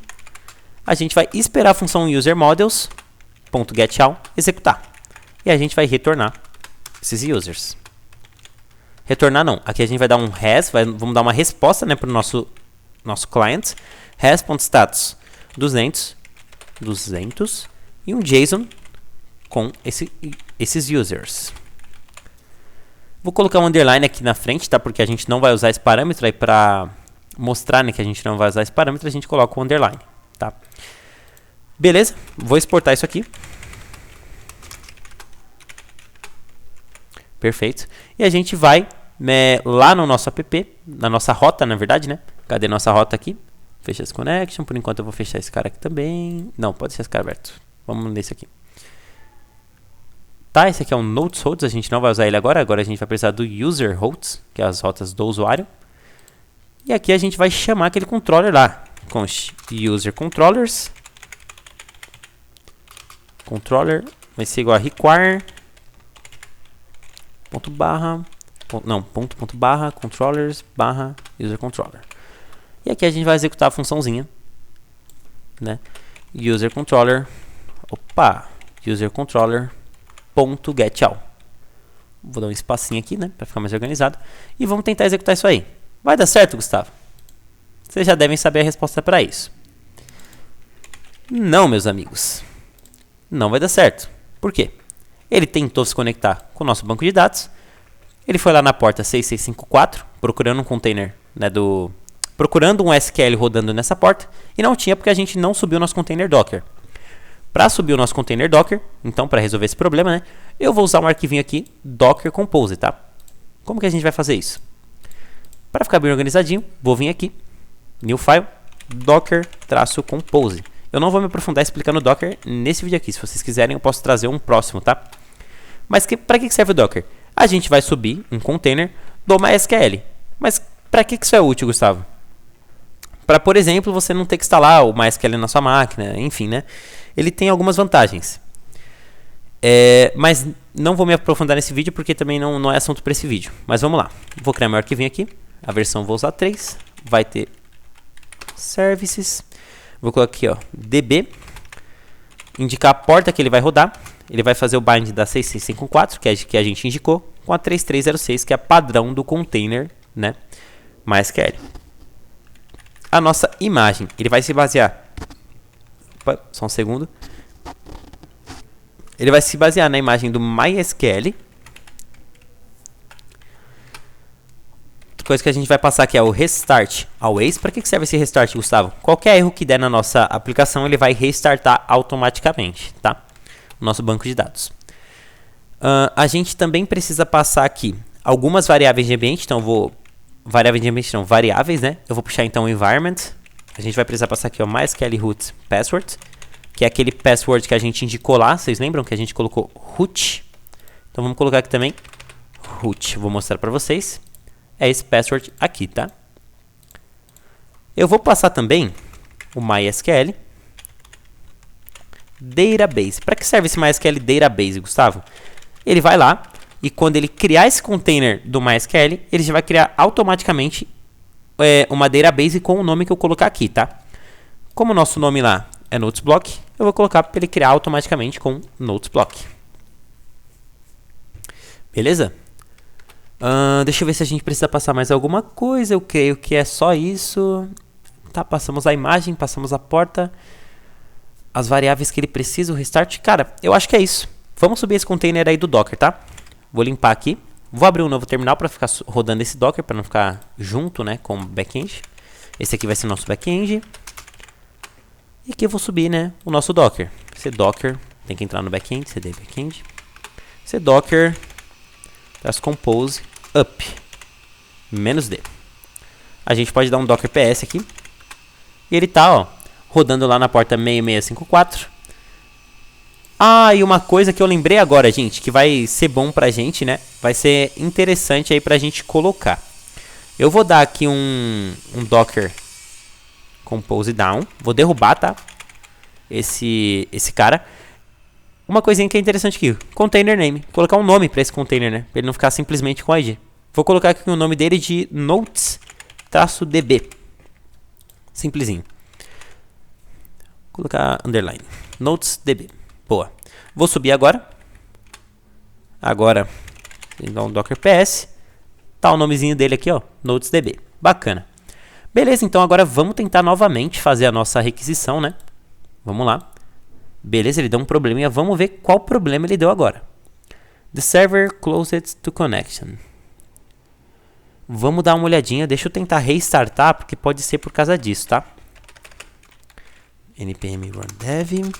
A gente vai esperar a função userModels.getAll executar. E a gente vai retornar esses users. Retornar não. Aqui a gente vai dar um res, vamos dar uma resposta, né, para o nosso client. Res.status 200 e um JSON com esses users. Vou colocar um underline aqui na frente, tá? Porque a gente não vai usar esse parâmetro. Aí para mostrar, né, que a gente não vai usar esse parâmetro, a gente coloca o underline, tá? Beleza? Vou exportar isso aqui. Perfeito. E a gente vai lá no nosso app, na nossa rota, na verdade, né? Cadê nossa rota aqui? Fecha esse connection. Por enquanto eu vou fechar esse cara aqui também. Não, pode ser esse cara aberto. Vamos nesse aqui. Tá, esse aqui é um notes hosts, a gente não vai usar ele agora. Agora a gente vai precisar do user hosts, que é as rotas do usuário. E aqui a gente vai chamar aquele controller lá. Const user controllers. Controller vai ser igual a require. Ponto barra controllers barra user controller. E aqui a gente vai executar a funçãozinha, né? User controller. User controller. .getAll. Vou dar um espacinho aqui, né, para ficar mais organizado. E vamos tentar executar isso aí. Vai dar certo, Gustavo? Vocês já devem saber a resposta para isso. Não, meus amigos. Não vai dar certo. Por quê? Ele tentou se conectar com o nosso banco de dados. Ele foi lá na porta 6654, procurando um container, né, procurando um SQL rodando nessa porta. E não tinha porque a gente não subiu o nosso container Docker. Para subir o nosso container Docker, então para resolver esse problema, né, eu vou usar um arquivinho aqui, Docker Compose, tá? Como que a gente vai fazer isso? Para ficar bem organizadinho, vou vir aqui, New File, Docker-Compose. Eu não vou me aprofundar explicando o Docker nesse vídeo aqui. Se vocês quiserem, eu posso trazer um próximo, tá? Mas para que serve o Docker? A gente vai subir um container do MySQL. Mas para que isso é útil, Gustavo? Para, por exemplo, você não ter que instalar o MySQL na sua máquina, enfim, né? Ele tem algumas vantagens. Mas não vou me aprofundar nesse vídeo porque também não é assunto para esse vídeo. Mas vamos lá. Vou criar meu arquivinho aqui. A versão vou usar 3. Vai ter services. Vou colocar aqui, ó, DB. Indicar a porta que ele vai rodar. Ele vai fazer o bind da 6654, que a gente indicou, com a 3306, que é padrão do container, né, MySQL. A nossa imagem, ele vai se basear... Opa, só um segundo. Ele vai se basear na imagem do MySQL. Outra coisa que a gente vai passar aqui é o restart always. Para que serve esse restart, Gustavo? Qualquer erro que der na nossa aplicação, ele vai restartar automaticamente, tá? O nosso banco de dados. A gente também precisa passar aqui algumas variáveis de ambiente. Então, variáveis, né? Eu vou puxar então o environment. A gente vai precisar passar aqui o MySQL root password, que é aquele password que a gente indicou lá. Vocês lembram que a gente colocou root? Então vamos colocar aqui também root. Vou mostrar para vocês. É esse password aqui, tá? Eu vou passar também o MySQL Database. Para que serve esse MySQL Database, Gustavo? Ele vai lá e quando ele criar esse container do MySQL, ele já vai criar automaticamente uma database com o nome que eu colocar aqui, tá? Como o nosso nome lá é NotesBlock, eu vou colocar para ele criar automaticamente com NotesBlock. Beleza? Deixa eu ver se a gente precisa passar mais alguma coisa. Eu creio que é só isso. Tá, passamos a imagem, passamos a porta, as variáveis que ele precisa, o restart. Cara, eu acho que é isso. Vamos subir esse container aí do Docker, tá? Vou limpar aqui. Vou abrir um novo terminal para ficar rodando esse Docker, para não ficar junto, né, com o back-end. Esse aqui vai ser o nosso back-end. E aqui eu vou subir, né, o nosso Docker. Esse Docker tem que entrar no back-end, cd back-end. Esse Docker compose up -d. A gente pode dar um Docker PS aqui. E ele tá, ó, rodando lá na porta 6654. E uma coisa que eu lembrei agora, gente, que vai ser bom pra gente, né? Vai ser interessante aí pra gente colocar. Eu vou dar aqui um Docker compose down. Vou derrubar, tá? Esse cara. Uma coisinha que é interessante aqui, container name. Colocar um nome pra esse container, né? Pra ele não ficar simplesmente com ID. Vou colocar aqui o nome dele de notes-db. Simplesinho. Vou colocar underline. Notes-db. Boa. Vou subir agora. Agora, então, Docker PS. Tá o nomezinho dele aqui, ó. NotesDB. Bacana. Beleza, então agora vamos tentar novamente fazer a nossa requisição, né? Vamos lá. Beleza, ele deu um probleminha. Vamos ver qual problema ele deu agora. The server closed to connection. Vamos dar uma olhadinha. Deixa eu tentar restartar, porque pode ser por causa disso, tá? npm run dev.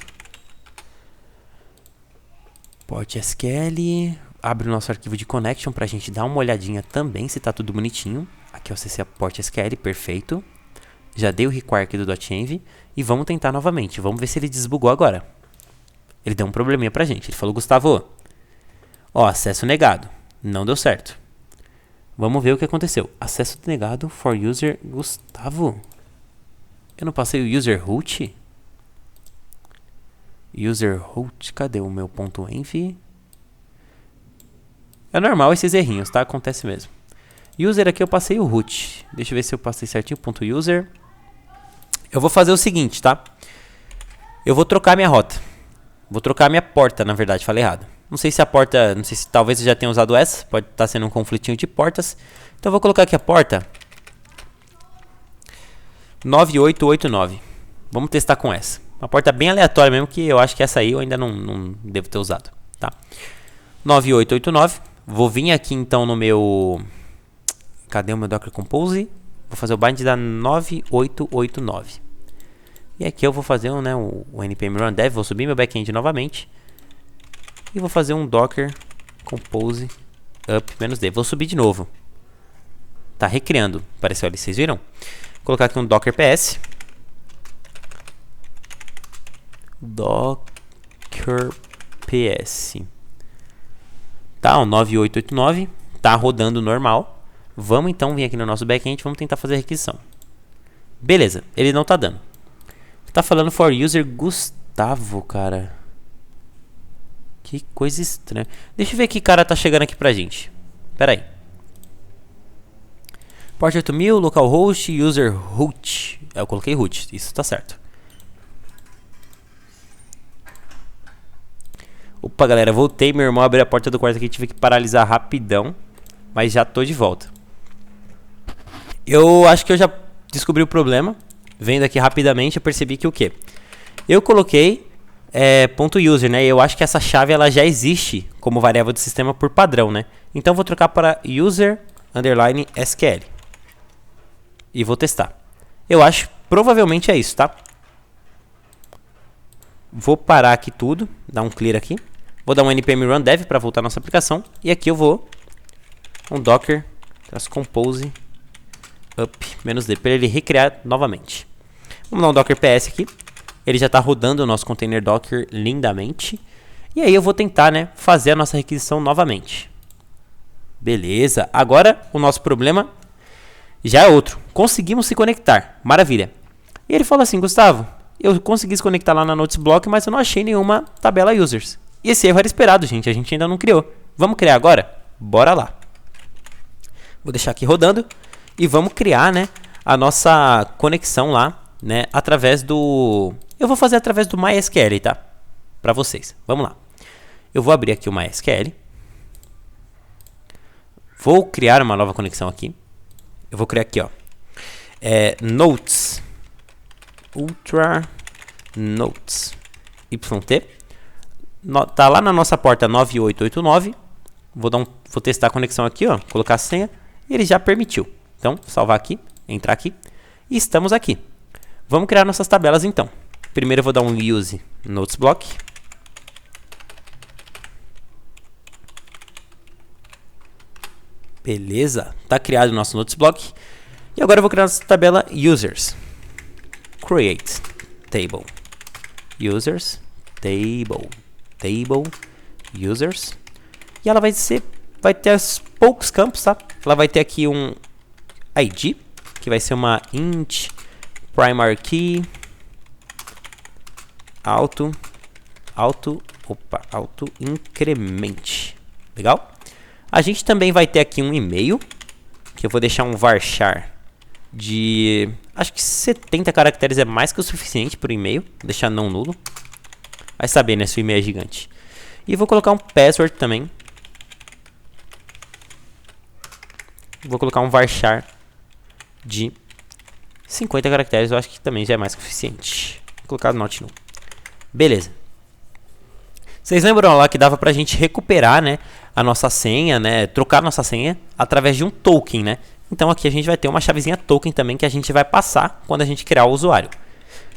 Port SQL. Abre o nosso arquivo de connection pra gente dar uma olhadinha também se tá tudo bonitinho. Aqui é o CC Port SQL, perfeito. Já dei o require aqui do .env. E vamos tentar novamente. Vamos ver se ele desbugou agora. Ele deu um probleminha pra gente. Ele falou, Gustavo, ó, acesso negado. Não deu certo. Vamos ver o que aconteceu. Acesso negado for user Gustavo. Eu não passei o user root? User root, cadê o meu .env? É normal esses errinhos, tá? Acontece mesmo. User aqui eu passei o root. Deixa eu ver se eu passei certinho. .user. Eu vou fazer o seguinte, tá? Eu vou trocar minha rota. Vou trocar minha porta, na verdade, falei errado. Não sei se a porta, não sei se talvez você já tenha usado essa, pode estar sendo um conflitinho de portas. Então eu vou colocar aqui a porta 9889. Vamos testar com essa. Uma porta bem aleatória mesmo, que eu acho que essa aí eu ainda não devo ter usado, tá? 9889. Vou vir aqui então no meu... Cadê o meu Docker Compose? Vou fazer o bind da 9889. E aqui eu vou fazer o npm run dev, vou subir meu backend novamente. E vou fazer um Docker Compose up -d. Vou subir de novo. Tá recriando, apareceu ali, vocês viram? Vou colocar aqui um Docker PS. Docker PS. Tá, um 9889. Tá rodando normal. Vamos então vir aqui no nosso backend, vamos tentar fazer a requisição. Beleza, ele não tá dando. Tá falando for user Gustavo, cara. Que coisa estranha. Deixa eu ver que cara tá chegando aqui pra gente. Pera aí. Port 8000, localhost, user root. Eu coloquei root, isso tá certo. Opa, galera, voltei. Meu irmão abriu a porta do quarto aqui, tive que paralisar rapidão. Mas já tô de volta. Eu acho que eu já descobri o problema. Vendo aqui rapidamente, eu percebi que o quê? Eu coloquei .user, né? Eu acho que essa chave ela já existe como variável do sistema por padrão, né? Então vou trocar para user underline SQL. E vou testar. Eu acho, provavelmente é isso, tá? Vou parar aqui tudo, dar um clear aqui. Vou dar um npm run dev para voltar à nossa aplicação. E aqui eu vou um docker compose up -d para ele recriar novamente. Vamos dar um docker ps aqui. Ele já está rodando o nosso container docker lindamente. E aí eu vou tentar, né, fazer a nossa requisição novamente. Beleza. Agora o nosso problema já é outro. Conseguimos se conectar. Maravilha. E ele falou assim, Gustavo, eu consegui se conectar lá na Notes Block, mas eu não achei nenhuma tabela users. E esse erro era esperado, gente. A gente ainda não criou. Vamos criar agora? Bora lá. Vou deixar aqui rodando. E vamos criar, né, a nossa conexão lá, né, através do... Eu vou fazer através do MySQL, tá? Para vocês. Vamos lá. Eu vou abrir aqui o MySQL. Vou criar uma nova conexão aqui. Eu vou criar aqui, ó. Notes. Ultra Notes. YT. Tá lá na nossa porta 9889. Vou testar a conexão aqui, ó. Colocar a senha. E ele já permitiu. Então, salvar aqui, entrar aqui, e estamos aqui. Vamos criar nossas tabelas então. Primeiro eu vou dar um use notes block. Beleza, tá criado o nosso notes block. E agora eu vou criar nossa tabela users. Create table. Users, table, users. E ela vai ter poucos campos, tá? Ela vai ter aqui um ID, que vai ser uma int primary key auto increment. Legal? A gente também vai ter aqui um e-mail, que eu vou deixar um varchar de, acho que 70 caracteres é mais que o suficiente para o e-mail. Vou deixar não nulo. Vai saber, né, se o e-mail é gigante. E vou colocar um password também. Vou colocar um varchar de 50 caracteres, eu acho que também já é mais que suficiente. Vou colocar not null. Beleza. Vocês lembram lá que dava pra gente recuperar, né, a nossa senha, né, trocar a nossa senha através de um token, né? Então aqui a gente vai ter uma chavezinha token também que a gente vai passar quando a gente criar o usuário.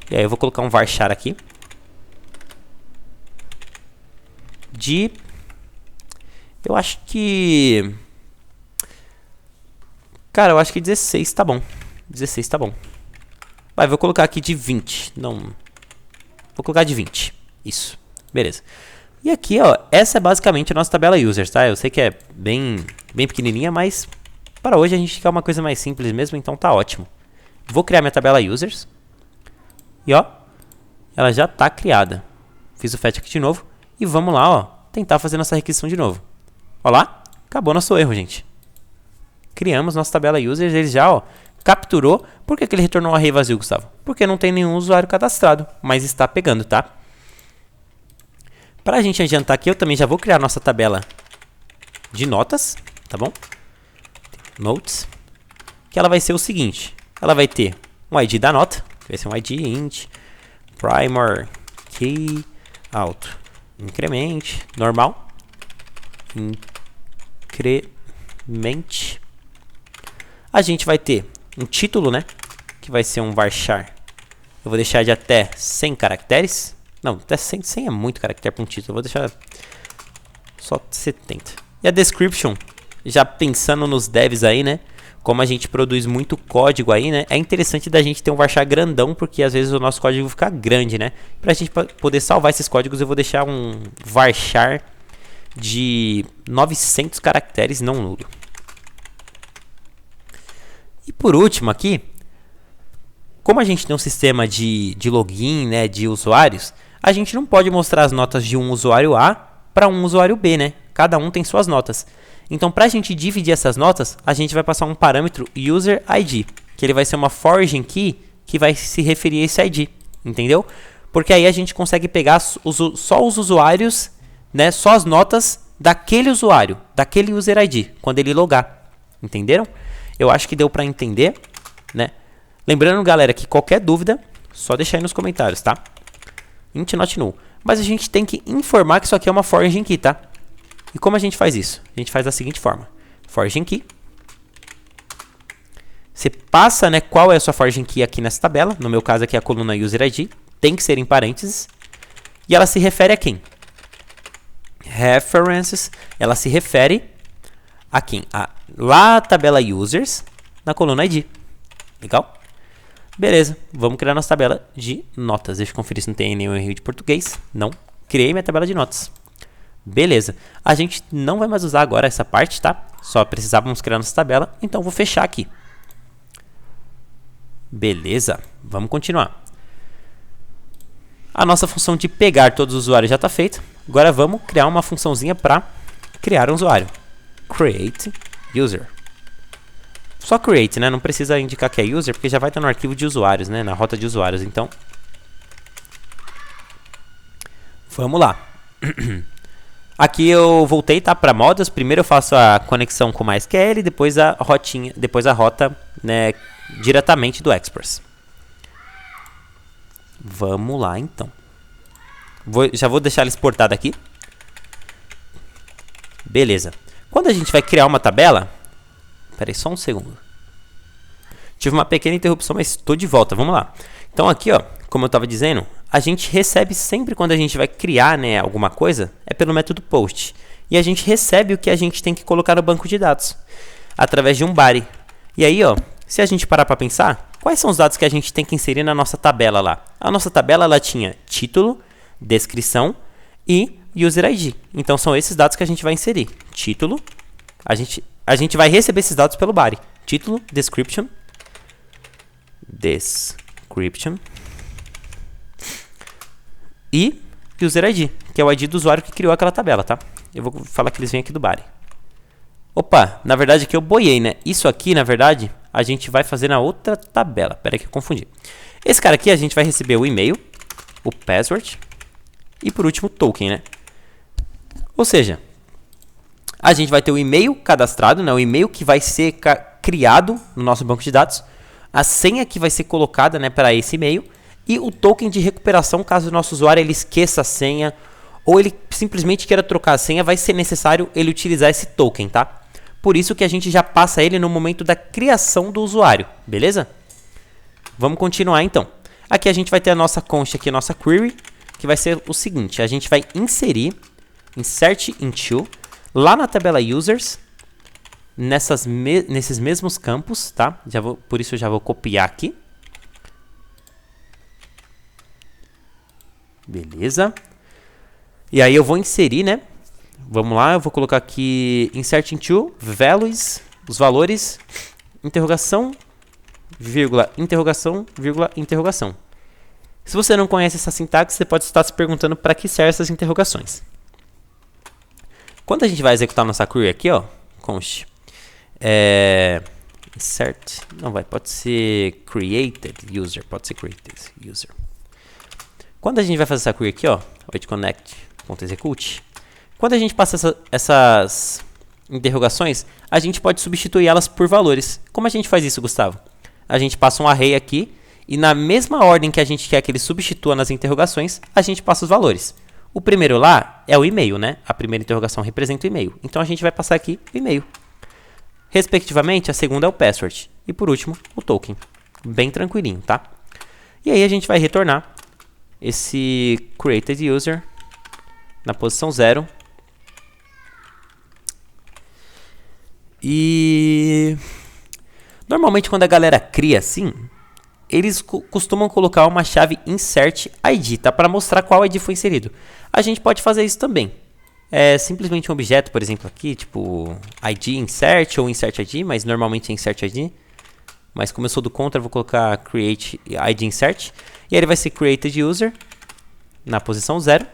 E aí eu vou colocar um varchar aqui de, eu acho que, cara, eu acho que 16 tá bom. 16 tá bom. Vai, vou colocar aqui de 20. Não. Vou colocar de 20. Isso. Beleza. E aqui, ó, essa é basicamente a nossa tabela users, tá? Eu sei que é bem pequenininha, mas para hoje a gente quer uma coisa mais simples mesmo, então tá ótimo. Vou criar minha tabela users. E ó, ela já tá criada. Fiz o fetch aqui de novo e vamos lá, ó, tentar fazer nossa requisição de novo. Ó lá, acabou nosso erro, gente. Criamos nossa tabela users, ele já, ó, capturou. Por que ele retornou um array vazio, Gustavo? Porque não tem nenhum usuário cadastrado, mas está pegando, tá? Para a gente adiantar aqui, eu também já vou criar a nossa tabela de notas, tá bom? Notes, que ela vai ser o seguinte, ela vai ter um ID da nota, que vai ser um ID int, primer, key, auto, increment, normal, increment. A gente vai ter um título, né, que vai ser um varchar. Eu vou deixar de até 100 caracteres. Não, até 100 é muito caractere para um título. Eu vou deixar só 70. E a description, já pensando nos devs aí, né? Como a gente produz muito código aí, né? É interessante da gente ter um varchar grandão, porque às vezes o nosso código fica grande, né? Pra gente poder salvar esses códigos, eu vou deixar um varchar de 900 caracteres não nulo. E por último aqui, como a gente tem um sistema de login, né, de usuários, a gente não pode mostrar as notas de um usuário A para um usuário B, né? Cada um tem suas notas. Então, para a gente dividir essas notas, a gente vai passar um parâmetro user ID, que ele vai ser uma foreign key que vai se referir a esse ID, entendeu? Porque aí a gente consegue pegar só os usuários, né, só as notas daquele usuário, daquele user ID, quando ele logar, entenderam? Eu acho que deu para entender, né? Lembrando, galera, que qualquer dúvida, só deixar aí nos comentários, tá? Int not null. Mas a gente tem que informar que isso aqui é uma foreign key, tá? E como a gente faz isso? A gente faz da seguinte forma. Foreign key. Você passa, né, qual é a sua foreign key aqui nessa tabela. No meu caso aqui é a coluna user ID. Tem que ser em parênteses. E ela se refere a quem? References. Ela se refere a quem? Lá a tabela users na coluna ID. Legal? Beleza, vamos criar nossa tabela de notas. Deixa eu conferir se não tem nenhum erro de português. Não, criei minha tabela de notas. Beleza, a gente não vai mais usar agora essa parte, tá? Só precisávamos criar nossa tabela, então vou fechar aqui. Beleza, vamos continuar. A nossa função de pegar todos os usuários já está feita. Agora vamos criar uma funçãozinha para criar um usuário. Create user. Só create, né? Não precisa indicar que é user, porque já vai estar no arquivo de usuários, né? Na rota de usuários, então. Vamos lá. Aqui eu voltei, tá? Para modas. Primeiro eu faço a conexão com MySQL, depois a rotinha, depois a rota, né, diretamente do Express. Vamos lá, então. Já vou deixar ela exportada aqui. Beleza. Quando a gente vai criar uma tabela... Espera aí só um segundo. Tive uma pequena interrupção, mas estou de volta. Vamos lá. Então aqui, ó, como eu estava dizendo, a gente recebe sempre quando a gente vai criar, né, alguma coisa, é pelo método post. E a gente recebe o que a gente tem que colocar no banco de dados, através de um body. E aí, ó, se a gente parar para pensar, quais são os dados que a gente tem que inserir na nossa tabela lá? A nossa tabela, ela tinha título, descrição e user ID. Então são esses dados que a gente vai inserir. Título, a gente vai receber esses dados pelo body. Título, description e user ID, que é o ID do usuário que criou aquela tabela, tá? Eu vou falar que eles vêm aqui do body. Opa, na verdade aqui eu boiei, né? Isso aqui, na verdade, a gente vai fazer na outra tabela. Pera aí que eu confundi. Esse cara aqui a gente vai receber o e-mail, o password e por último o token, né? Ou seja, a gente vai ter o e-mail cadastrado, né? O e-mail que vai ser criado no nosso banco de dados, a senha que vai ser colocada, né, para esse e-mail e o token de recuperação caso o nosso usuário ele esqueça a senha ou ele simplesmente queira trocar a senha, vai ser necessário ele utilizar esse token, tá? Por isso que a gente já passa ele no momento da criação do usuário, beleza? Vamos continuar então. Aqui a gente vai ter a nossa const aqui, a nossa query, que vai ser o seguinte, a gente vai inserir insert into lá na tabela users, nesses mesmos campos, tá? Por isso eu já vou copiar aqui. Beleza. E aí eu vou inserir, né? Vamos lá, eu vou colocar aqui insert into values, os valores, interrogação, vírgula, interrogação, vírgula, interrogação. Se você não conhece essa sintaxe, você pode estar se perguntando para que servem essas interrogações. Quando a gente vai executar nossa query aqui, ó, const insert, não vai, pode ser created user, pode ser created user. Quando a gente vai fazer essa query aqui, ó, wait connect .execute. Quando a gente passa essas interrogações, a gente pode substituir elas por valores. Como a gente faz isso, Gustavo? A gente passa um array aqui e na mesma ordem que a gente quer que ele substitua nas interrogações, a gente passa os valores. O primeiro lá é o e-mail, né? A primeira interrogação representa o e-mail. Então a gente vai passar aqui o e-mail. Respectivamente, a segunda é o password. E por último, o token. Bem tranquilinho, tá? E aí a gente vai retornar esse created user na posição 0. E normalmente quando a galera cria assim, eles costumam colocar uma chave insert ID, tá? Para mostrar qual ID foi inserido. A gente pode fazer isso também. É simplesmente um objeto, por exemplo, aqui, tipo ID insert ou insert ID, mas normalmente é insert ID. Mas como eu sou do contra, eu vou colocar create ID insert. E aí ele vai ser created user na posição 0,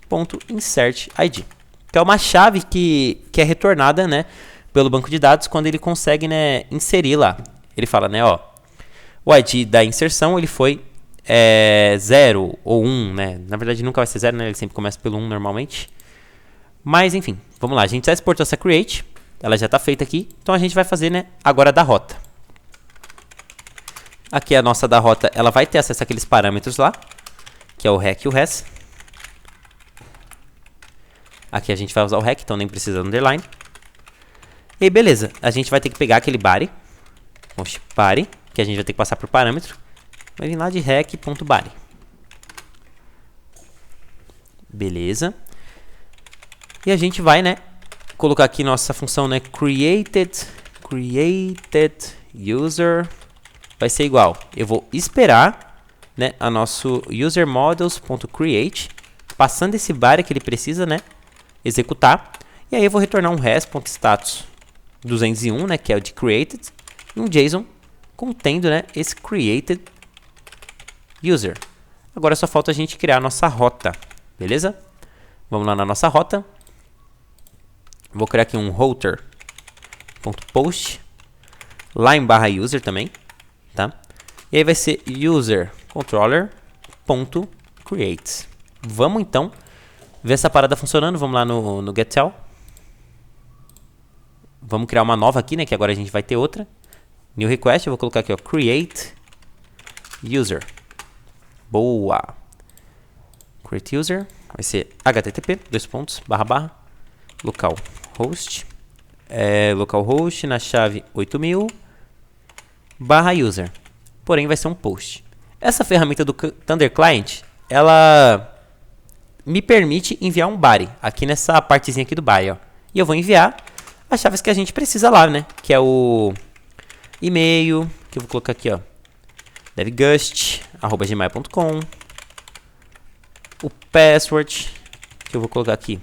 ponto insert ID. Que é uma chave que é retornada, né, pelo banco de dados quando ele consegue, né, inserir lá. Ele fala, né, ó, o ID da inserção ele foi 0 ou 1, né? Na verdade nunca vai ser 0, né? Ele sempre começa pelo 1 normalmente. Mas enfim, vamos lá. A gente já exportou essa create, ela já está feita aqui. Então a gente vai fazer, né, agora da rota. Aqui a nossa da rota, ela vai ter acesso àqueles parâmetros lá, que é o rec e o res. Aqui a gente vai usar o rec, então nem precisa do underline. E aí, beleza, a gente vai ter que pegar aquele body, body, que a gente vai ter que passar por parâmetro. Vai vir lá de rec.body. Beleza. E a gente vai, né, colocar aqui nossa função, né, created user vai ser igual. Eu vou esperar, né, a nosso userModels.create, passando esse body que ele precisa, né, executar. E aí eu vou retornar um res.status 201, né, que é o de created, e um JSON contendo, né, esse created user. Agora só falta a gente criar a nossa rota, beleza? Vamos lá na nossa rota. Vou criar aqui um router.post lá em /user também, tá? E aí vai ser user controller.create. Vamos então ver essa parada funcionando. Vamos lá no getTel. Vamos criar uma nova aqui, né? Que agora a gente vai ter outra. New request, eu vou colocar aqui, ó, create user. Boa! Create user, vai ser http, localhost, localhost na chave 8000, /user. Porém, vai ser um post. Essa ferramenta do Thunder Client, ela me permite enviar um body, aqui nessa partezinha aqui do body, ó. E eu vou enviar as chaves que a gente precisa lá, né? Que é o e-mail, que eu vou colocar aqui, ó, devgust@gmail.com, o password, que eu vou colocar aqui,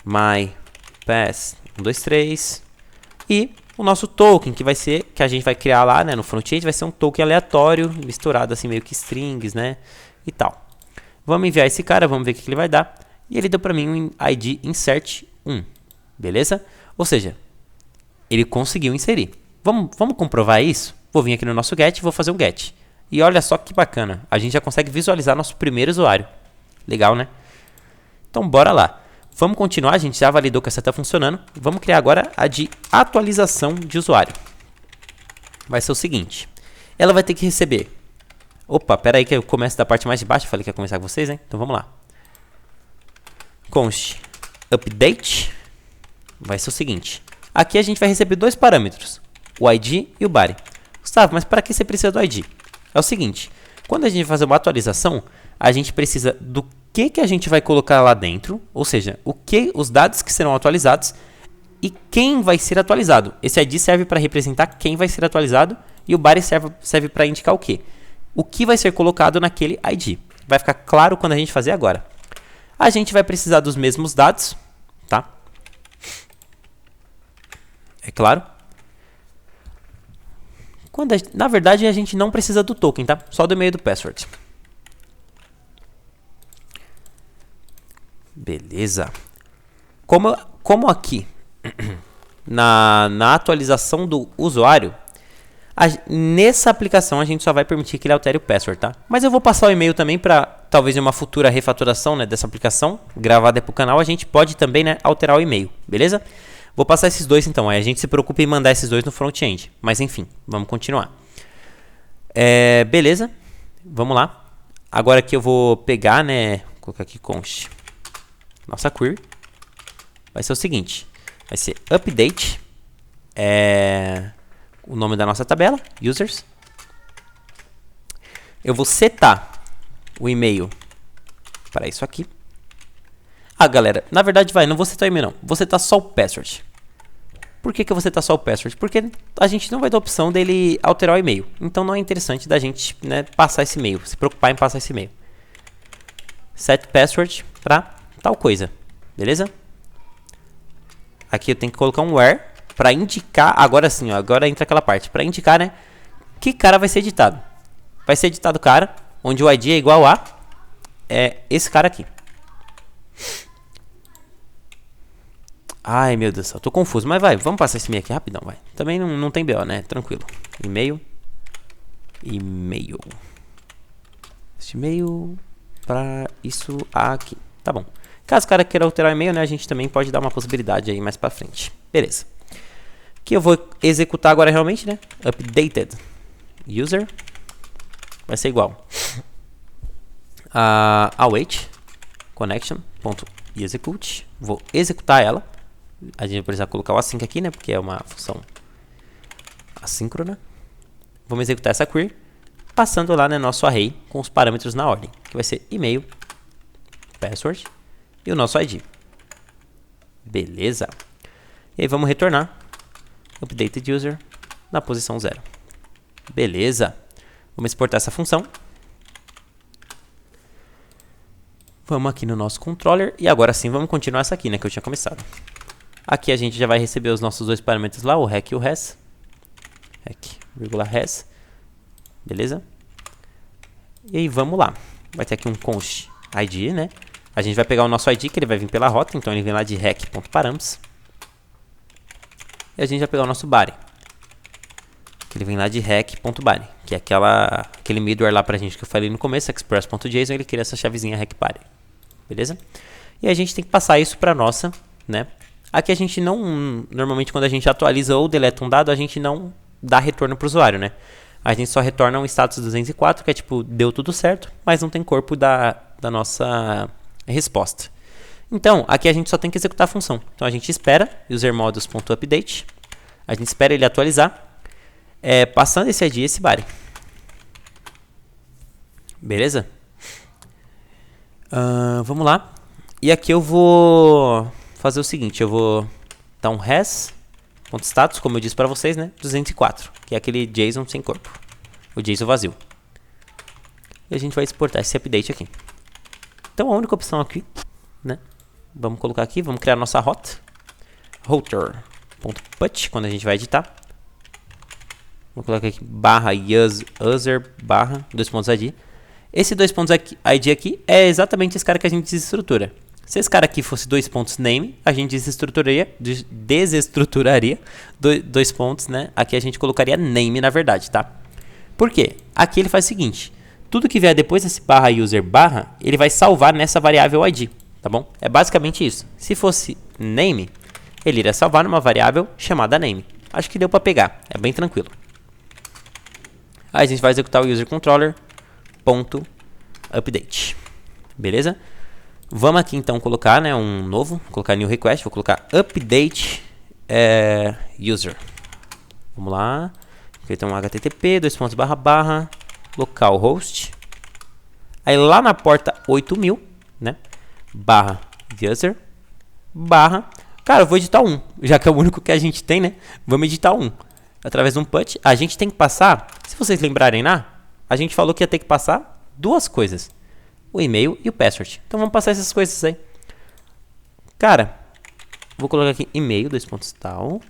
mypass123, e o nosso token, que vai ser, que a gente vai criar lá, né, no front-end, vai ser um token aleatório, misturado assim, meio que strings, né, e tal. Vamos enviar esse cara, vamos ver o que ele vai dar, e ele deu pra mim um ID insert 1, beleza? Ou seja, ele conseguiu inserir. Vamos comprovar isso? Vou vir aqui no nosso get e vou fazer um get. E olha só que bacana, a gente já consegue visualizar nosso primeiro usuário. Legal, né? Então bora lá. Vamos continuar, a gente já validou que essa está funcionando. Vamos criar agora a de atualização de usuário. Vai ser o seguinte, ela vai ter que receber... Opa, pera aí que eu começo da parte mais de baixo, falei que ia começar com vocês, hein? Então vamos lá. Const update vai ser o seguinte, aqui a gente vai receber dois parâmetros, o ID e o body. Gustavo, mas para que você precisa do ID? É o seguinte, quando a gente vai fazer uma atualização, a gente precisa do que a gente vai colocar lá dentro, ou seja, os dados que serão atualizados e quem vai ser atualizado. Esse ID serve para representar quem vai ser atualizado e o body serve para indicar o quê? O que vai ser colocado naquele ID. Vai ficar claro quando a gente fazer agora. A gente vai precisar dos mesmos dados, tá? É claro. Na verdade, a gente não precisa do token, tá? Só do e-mail do password. Beleza. Como aqui, na atualização do usuário, nessa aplicação a gente só vai permitir que ele altere o password, tá? Mas eu vou passar o e-mail também para talvez em uma futura refaturação, né, dessa aplicação gravada para o canal, a gente pode também, né, alterar o e-mail, beleza? Vou passar esses dois então, aí a gente se preocupa em mandar esses dois no front-end. Mas enfim, vamos continuar. Beleza, vamos lá. Agora aqui eu vou pegar, né, vou colocar aqui const nossa query. Vai ser o seguinte, vai ser update, o nome da nossa tabela, users. Eu vou setar o e-mail para isso aqui. Galera, na verdade não vou setar o e-mail não, vou setar só o password. Por que eu vou setar só o password? Porque a gente não vai ter a opção dele alterar o e-mail. Então não é interessante da gente, né, passar esse e-mail, se preocupar em passar esse e-mail. Set password para tal coisa, beleza? Aqui eu tenho que colocar um where para indicar, agora sim, ó, agora entra aquela parte, para indicar, né, que cara vai ser editado. Vai ser editado o cara, onde o ID é igual a esse cara aqui. Ai, meu Deus do céu, tô confuso, mas vamos passar esse e-mail aqui rapidão, vai. Também não tem BO, né? Tranquilo. E-mail. Este e-mail pra isso aqui. Tá bom. Caso o cara queira alterar o e-mail, né, a gente também pode dar uma possibilidade aí mais pra frente. Beleza. Aqui eu vou executar agora realmente, né? Updated user. Vai ser igual a await connection.execute. Vou executar ela. A gente vai precisar colocar o async aqui, né? Porque é uma função assíncrona. Vamos executar essa query, passando lá no nosso array com os parâmetros na ordem, que vai ser e-mail, password e o nosso ID. Beleza. E aí vamos retornar updated user na posição 0. Beleza. Vamos exportar essa função. Vamos aqui no nosso controller e agora sim vamos continuar essa aqui, né, que eu tinha começado. Aqui a gente já vai receber os nossos dois parâmetros lá, o rec e o res. Rec,res. Beleza? E aí vamos lá. Vai ter aqui um const id, né? A gente vai pegar o nosso id, que ele vai vir pela rota, então ele vem lá de rec.params. E a gente vai pegar o nosso body, que ele vem lá de rec.body, que é aquele middleware lá pra gente que eu falei no começo, express.json, ele cria essa chavezinha rec.body. Beleza? E a gente tem que passar isso pra nossa, né? Aqui a gente não, normalmente quando a gente atualiza ou deleta um dado, a gente não dá retorno para o usuário, né? A gente só retorna um status 204, que é tipo, deu tudo certo, mas não tem corpo da nossa resposta. Então, aqui a gente só tem que executar a função. Então a gente espera, usermodels.update, a gente espera ele atualizar, passando esse ID e esse body. Beleza? Vamos lá. E aqui eu vou fazer o seguinte, eu vou dar um res.status, como eu disse para vocês, né, 204, que é aquele JSON sem corpo, o JSON vazio. E a gente vai exportar esse update aqui. Então a única opção aqui, né, vamos colocar aqui, vamos criar nossa rota, router.put, quando a gente vai editar. Vou colocar aqui barra user barra 2.id. Esse 2.id aqui é exatamente esse cara que a gente desestrutura. Se esse cara aqui fosse 2.name, a gente desestruturaria 2 pontos, né? Aqui a gente colocaria name, na verdade, tá? Por quê? Aqui ele faz o seguinte, tudo que vier depois desse barra user barra, ele vai salvar nessa variável id, tá bom? É basicamente isso. Se fosse name, ele iria salvar numa variável chamada name. Acho que deu para pegar, é bem tranquilo. Aí a gente vai executar o user controller .update. Beleza? Vamos aqui então colocar, né, um novo, vou colocar new request, vou colocar update user. Vamos lá, então http localhost. Aí lá na porta 8000, né, barra user barra, cara, eu vou editar um, já que é o único que a gente tem, né, vamos editar um. Através de um put, a gente tem que passar, se vocês lembrarem lá, a gente falou que ia ter que passar duas coisas. O e-mail e o password. Então vamos passar essas coisas aí. Cara, vou colocar aqui e-mail, tal.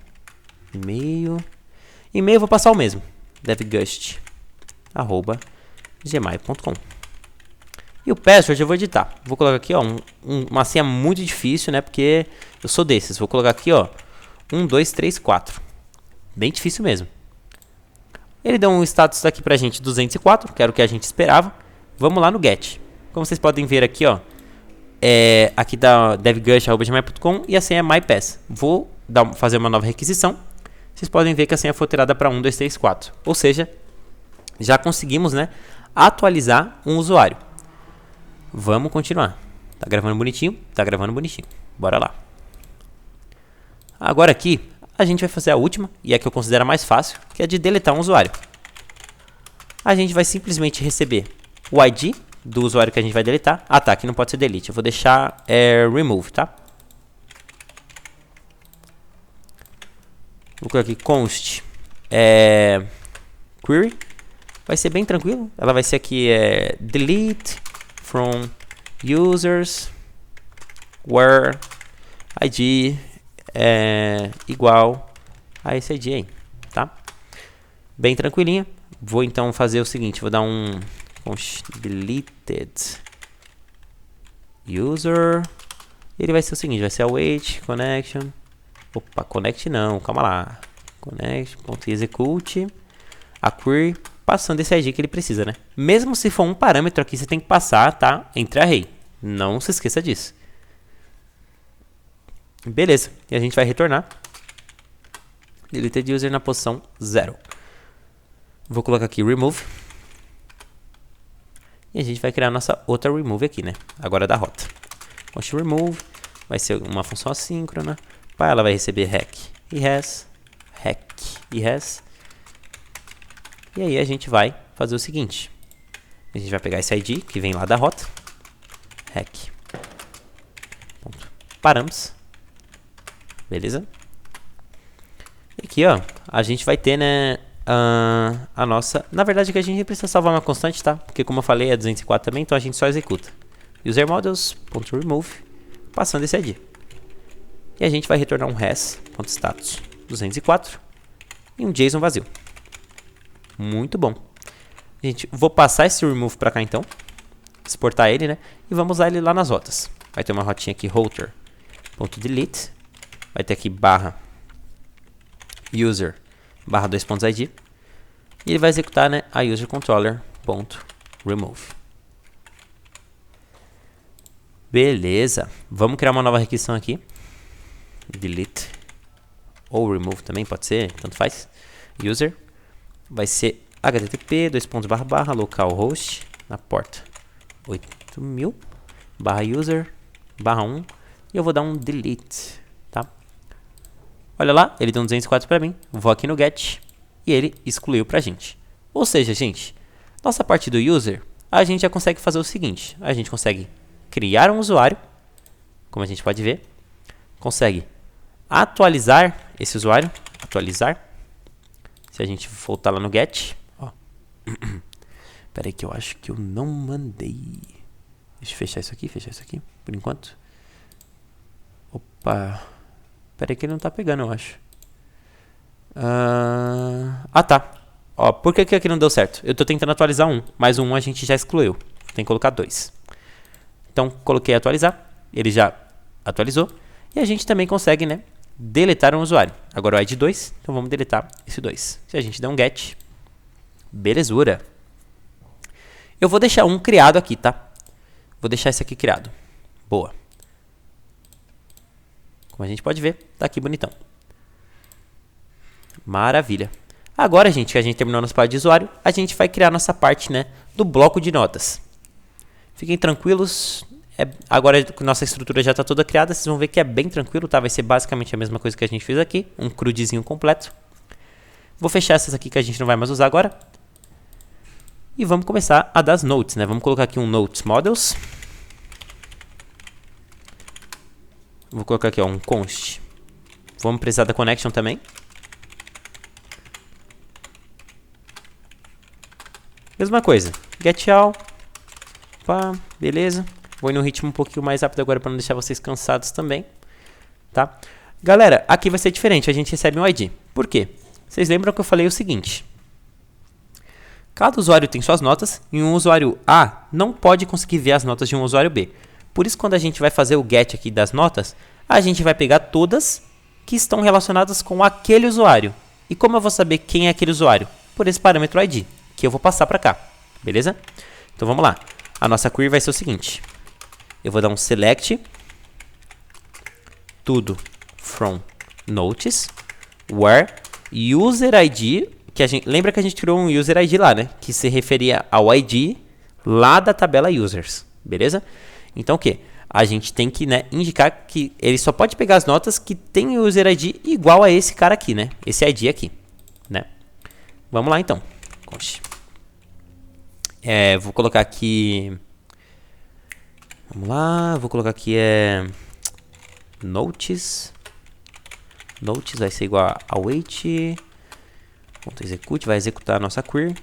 E-mail eu vou passar o mesmo. devgust@gmail.com. E o password eu vou editar. Vou colocar aqui, ó, uma senha muito difícil, né? Porque eu sou desses. Vou colocar aqui, ó, 1, 2, 3, 4. Bem difícil mesmo. Ele deu um status aqui pra gente 204, que era o que a gente esperava. Vamos lá no get. Como vocês podem ver aqui, ó, aqui da devgush@gmail.com e a senha é mypass. Vou fazer uma nova requisição. Vocês podem ver que a senha foi alterada para 1, 2, 3, 4. Ou seja, já conseguimos, né, atualizar um usuário. Vamos continuar. Tá gravando bonitinho? Tá gravando bonitinho. Bora lá. Agora aqui, a gente vai fazer a última, e é a que eu considero a mais fácil, que é de deletar um usuário. A gente vai simplesmente receber o ID do usuário que a gente vai deletar. Ah tá, aqui não pode ser delete. Eu vou deixar remove, tá? Vou colocar aqui const query. Vai ser bem tranquilo. Ela vai ser aqui delete from users where ID igual a esse ID aí, tá? Bem tranquilinha. Vou então fazer o seguinte, vou dar um deleted user. Ele vai ser o seguinte, vai ser await connection. Opa, connect não, calma lá. Connect.execute a query, passando esse ID que ele precisa, né? Mesmo se for um parâmetro aqui, você tem que passar, tá? Entre array. Não se esqueça disso. Beleza, e a gente vai retornar deleted user na posição 0. Vou colocar aqui remove. E a gente vai criar a nossa outra remove aqui, né? Agora da rota. Const remove vai ser uma função assíncrona. Ela vai receber hack e has. E aí a gente vai fazer o seguinte. A gente vai pegar esse ID que vem lá da rota. Hack. Paramos. Beleza? E aqui, ó, a gente vai ter, né, a nossa... Na verdade, que a gente precisa salvar uma constante, tá? Porque, como eu falei, é 204 também, então a gente só executa. UserModels.remove, passando esse ID. E a gente vai retornar um res.status 204 e um JSON vazio. Muito bom. Gente, vou passar esse remove para cá, então. Exportar ele, né? E vamos usar ele lá nas rotas. Vai ter uma rotinha aqui, router.delete. Vai ter aqui barra user barra 2.id. E ele vai executar, né, a userController.remove. Beleza. Vamos criar uma nova requisição aqui. Delete ou remove também pode ser, tanto faz. User vai ser http localhost na porta 8000 /user /1 e eu vou dar um delete, tá? Olha lá, ele deu um 204 para mim. Vou aqui no get e ele excluiu pra gente. Ou seja, gente, nossa parte do user, a gente já consegue fazer o seguinte: a gente consegue criar um usuário, como a gente pode ver, consegue atualizar esse usuário, se a gente voltar lá no get, ó. Pera aí que eu acho que eu não mandei. Deixa eu fechar isso aqui, por enquanto. Opa, pera aí que ele não tá pegando, eu acho. Tá. Ó, por que aqui não deu certo? Eu tô tentando atualizar um, mas um a gente já excluiu. Tem que colocar 2. Então, coloquei atualizar, ele já atualizou. E a gente também consegue, né, deletar um usuário. Agora o ID 2, então vamos deletar esse 2. Se a gente der um get, belezura. Eu vou deixar um criado aqui, tá? Vou deixar esse aqui criado. Boa. Como a gente pode ver, tá aqui bonitão. Maravilha. Agora, gente, que a gente terminou nossa parte de usuário, a gente vai criar nossa parte, né, do bloco de notas. Fiquem tranquilos. Agora que nossa estrutura já está toda criada, vocês vão ver que é bem tranquilo, tá? Vai ser basicamente a mesma coisa que a gente fez aqui, um crudezinho completo. Vou fechar essas aqui que a gente não vai mais usar agora. E vamos começar a dar as notes, né? Vamos colocar aqui um notes models. Vou colocar aqui, ó, um const. Vamos precisar da connection também. Mesma coisa, get all. Opa, beleza. Vou ir no ritmo um pouquinho mais rápido agora para não deixar vocês cansados também, tá? Galera, aqui vai ser diferente, a gente recebe um ID. Por quê? Vocês lembram que eu falei o seguinte: cada usuário tem suas notas e um usuário A não pode conseguir ver as notas de um usuário B. Por isso, quando a gente vai fazer o get aqui das notas, a gente vai pegar todas que estão relacionadas com aquele usuário. E como eu vou saber quem é aquele usuário? Por esse parâmetro ID, que eu vou passar para cá, beleza? Então vamos lá. A nossa query vai ser o seguinte. Eu vou dar um select tudo from notes where user ID, que lembra que a gente criou um user ID lá, né? Que se referia ao ID lá da tabela users, beleza? Então o que? A gente tem que, né, indicar que ele só pode pegar as notas que tem user ID igual a esse cara aqui, né? Esse ID aqui, né? Vamos lá então. Vou colocar aqui. Vamos lá, vou colocar aqui notes. Notes vai ser igual a await. .execute vai executar a nossa query.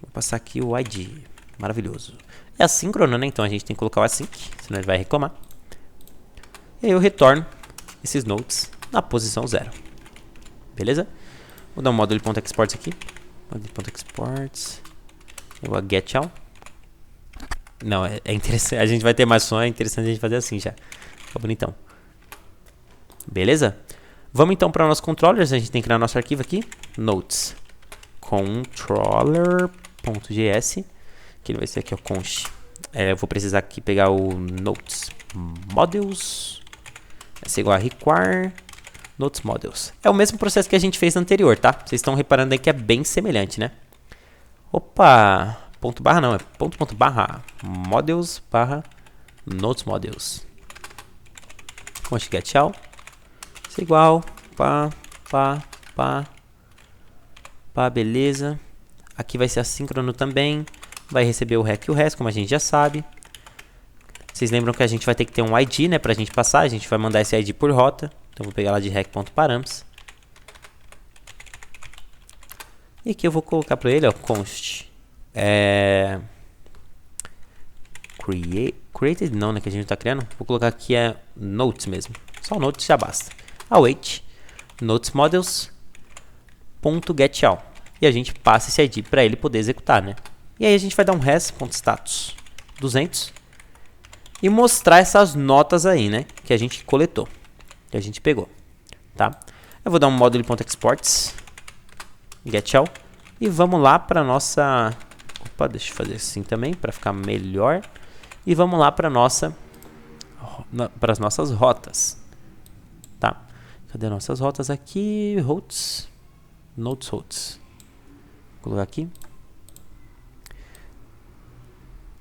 Vou passar aqui o ID. Maravilhoso. É assíncrono, né? Então a gente tem que colocar o async, senão ele vai reclamar. E aí eu retorno esses notes na posição 0. Beleza? Vou dar um module.exports aqui. Module.exports. Eu vou get all. Não, é interessante. A gente vai ter mais som, é interessante a gente fazer assim já. Fica bonitão. Beleza? Vamos então para o nosso controllers. A gente tem que criar nosso arquivo aqui. Notes. Controller.js. Que ele vai ser aqui, ó, const. Eu vou precisar aqui pegar o notes models. Vai ser igual a require notes models. É o mesmo processo que a gente fez anterior, tá? Vocês estão reparando aí que é bem semelhante, né? Opa! Ponto barra não, é ponto barra models barra notes models. Const get all. Isso é igual. Pá, beleza. Aqui vai ser assíncrono também. Vai receber o rec e o res, como a gente já sabe. Vocês lembram que a gente vai ter que ter um ID, né, pra gente passar. A gente vai mandar esse ID por rota. Então, vou pegar lá de rec.params. E aqui eu vou colocar para ele, ó, const. Created não, né, que a gente tá criando. Vou colocar aqui notes mesmo. Só notes já basta. Await notes models.getAll. E a gente passa esse ID para ele poder executar, né? E aí a gente vai dar um res.status 200 e mostrar essas notas aí, né, que a gente coletou, que a gente pegou, tá? Eu vou dar um module.exports getAll e vamos lá para nossa. Opa, deixa eu fazer assim também para ficar melhor. E vamos lá para as nossas rotas, tá? Cadê nossas rotas aqui? Routes, notes routes. Vou colocar aqui.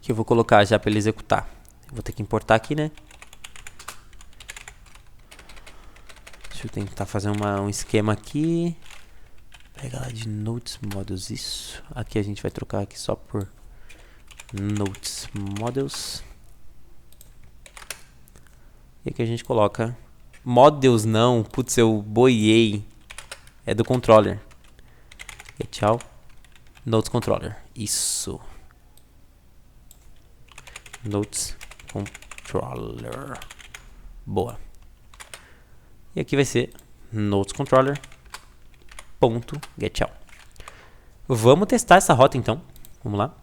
Que eu vou colocar já para ele executar. Eu vou ter que importar aqui, né? Deixa eu tentar fazer um esquema aqui. Pega lá de notes models, isso. Aqui a gente vai trocar aqui só por notes models. E aqui a gente coloca models não, putz, eu boiei. É do controller. E tchau. Notes controller. Isso. Notes controller. Boa. E aqui vai ser notes controller ponto getAll. Vamos testar essa rota então. Vamos lá.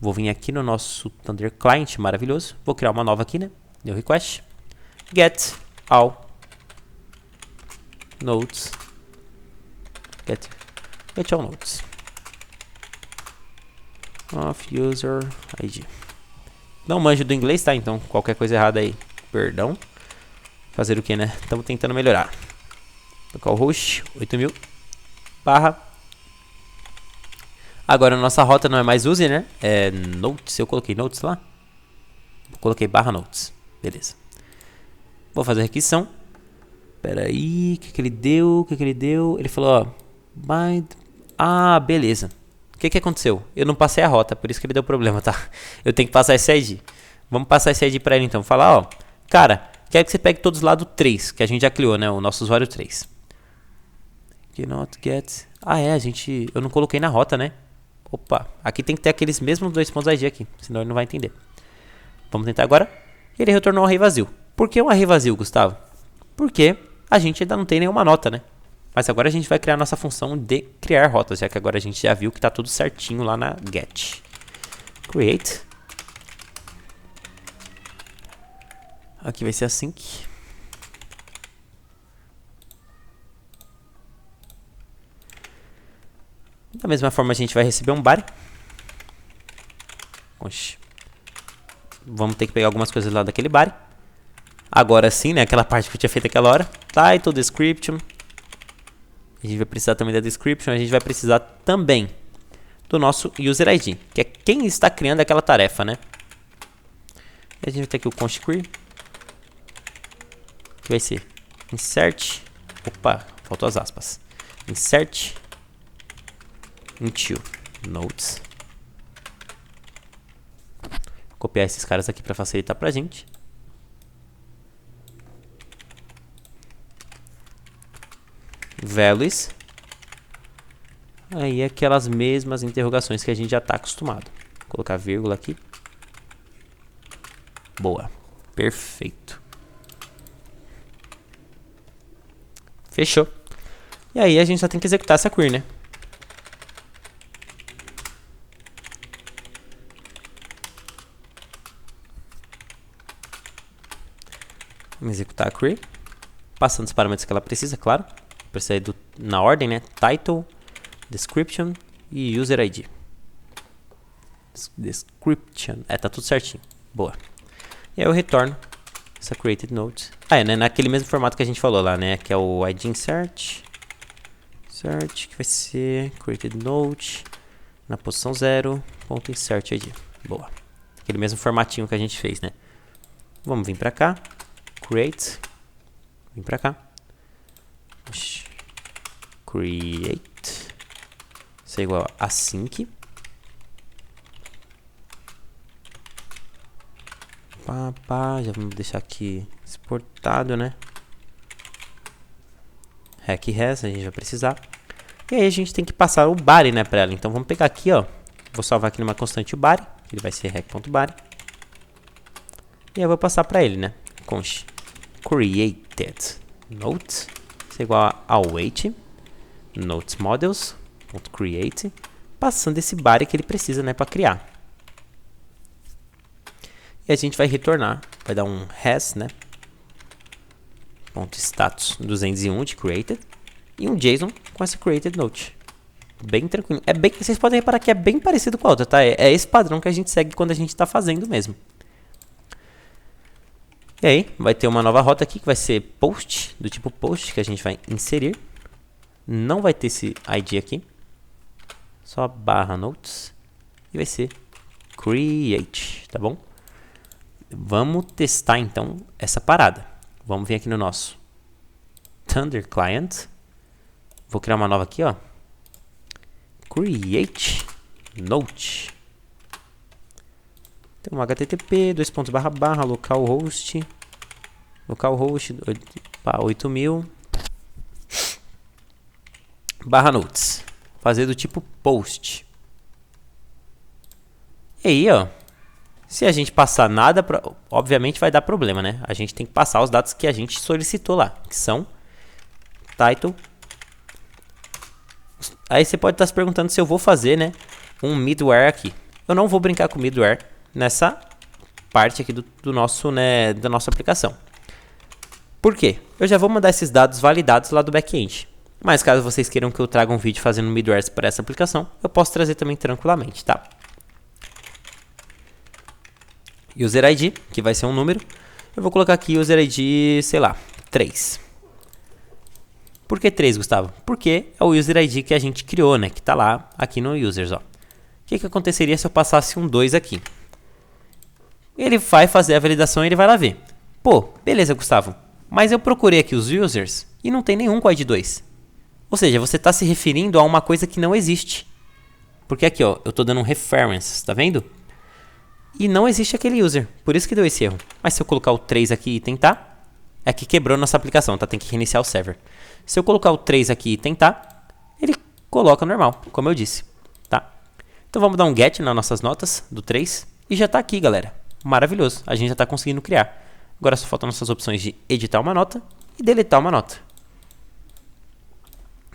Vou vir aqui no nosso Thunder Client maravilhoso. Vou criar uma nova aqui, né? New request. Get all notes. Get all notes of user ID. Não manjo do inglês, tá? Então, qualquer coisa errada aí, perdão. Fazer o que, né? Estamos tentando melhorar. Localhost 8000 barra. Agora a nossa rota não é mais use, né? É notes. Eu coloquei notes lá. Coloquei barra notes. Beleza. Vou fazer a requisição. Espera aí. O que ele deu? Ele falou, ó. Ah, beleza. O que aconteceu? Eu não passei a rota, por isso que ele deu problema, tá? Eu tenho que passar esse ID. Vamos passar esse ID pra ele então. Falar, ó. Cara, quero que você pegue todos lá do 3, que a gente já criou, né? O nosso usuário 3. Cannot get. Ah, eu não coloquei na rota, né? Opa, aqui tem que ter aqueles mesmos 2 pontos ID aqui, senão ele não vai entender. Vamos tentar agora. Ele retornou um array vazio. Por que um array vazio, Gustavo? Porque a gente ainda não tem nenhuma nota, né? Mas agora a gente vai criar a nossa função de criar rotas, já que agora a gente já viu que está tudo certinho lá na get. Create. Aqui vai ser async. Da mesma forma a gente vai receber um body. vamos ter que pegar algumas coisas lá daquele body. Agora sim, né? Aquela parte que eu tinha feito aquela hora. Title, description. A gente vai precisar também da description. A gente vai precisar também do nosso user ID, que é quem está criando aquela tarefa, né? E a gente vai ter aqui o const query, que vai ser insert. Opa, faltou as aspas. Insert into nodes. Vou copiar esses caras aqui para facilitar pra gente. Values. Aí aquelas mesmas interrogações que a gente já está acostumado. Vou colocar vírgula aqui. Boa. Perfeito. Fechou. E aí a gente só tem que executar essa query, né? Vamos executar a query. Passando os parâmetros que ela precisa, claro. Precisa ir na ordem, né? Title, description e user ID. Description. Tá tudo certinho. Boa. E aí eu retorno essa created node. Né? Naquele mesmo formato que a gente falou lá, né? Que é o ID insert. Insert, que vai ser created node. Na posição 0. Ponto insert ID. Boa. Aquele mesmo formatinho que a gente fez, né? Vamos vir pra cá. Create. Vim pra cá. Create. Isso é igual a async. Já vamos deixar aqui exportado, né? Hack has, a gente vai precisar. E aí a gente tem que passar o body, né, pra ela. Então vamos pegar aqui, ó. Vou salvar aqui numa constante o body, que ele vai ser hack.body. E aí eu vou passar pra ele, né? Const created note. Isso é igual a await notes models .create, passando esse body que ele precisa, né, para criar. E a gente vai retornar, vai dar um has, né, ponto status 201 de created e um JSON com essa created note. Bem tranquilo. Vocês podem reparar que é bem parecido com a outra, tá? É esse padrão que a gente segue quando a gente está fazendo mesmo. E aí, vai ter uma nova rota aqui que vai ser post, do tipo post, que a gente vai inserir. Não vai ter esse ID aqui. Só barra notes. E vai ser create, tá bom? Vamos testar então essa parada. Vamos vir aqui no nosso Thunder Client. Vou criar uma nova aqui, ó. Create note. Tem um http, localhost 8000 barra notes. Fazer do tipo post. E aí, ó, se a gente passar nada, obviamente vai dar problema, né? A gente tem que passar os dados que a gente solicitou lá, que são title. Aí você pode estar se perguntando se eu vou fazer, né, um middleware aqui. Eu não vou brincar com middleware nessa parte aqui do nosso, né, da nossa aplicação. Por quê? Eu já vou mandar esses dados validados lá do back-end. Mas caso vocês queiram que eu traga um vídeo fazendo middleware para essa aplicação, eu posso trazer também tranquilamente, tá? User ID, que vai ser um número. Eu vou colocar aqui user ID, sei lá, 3. Por que 3, Gustavo? Porque é o user ID que a gente criou, né? Que tá lá, aqui no users, ó. O que aconteceria se eu passasse um 2 aqui? Ele vai fazer a validação e ele vai lá ver. Pô, beleza, Gustavo. Mas eu procurei aqui os users e não tem nenhum com ID 2. Ou seja, você está se referindo a uma coisa que não existe. Porque aqui, ó, eu estou dando um reference, tá vendo? E não existe aquele user. Por isso que deu esse erro. Mas se eu colocar o 3 aqui e tentar, é que quebrou nossa aplicação, tá? Tem que reiniciar o server. Se eu colocar o 3 aqui e tentar, ele coloca normal, como eu disse, tá? Então vamos dar um get nas nossas notas do 3 e já está aqui, galera. Maravilhoso, a gente já está conseguindo criar. Agora só faltam nossas opções de editar uma nota e deletar uma nota.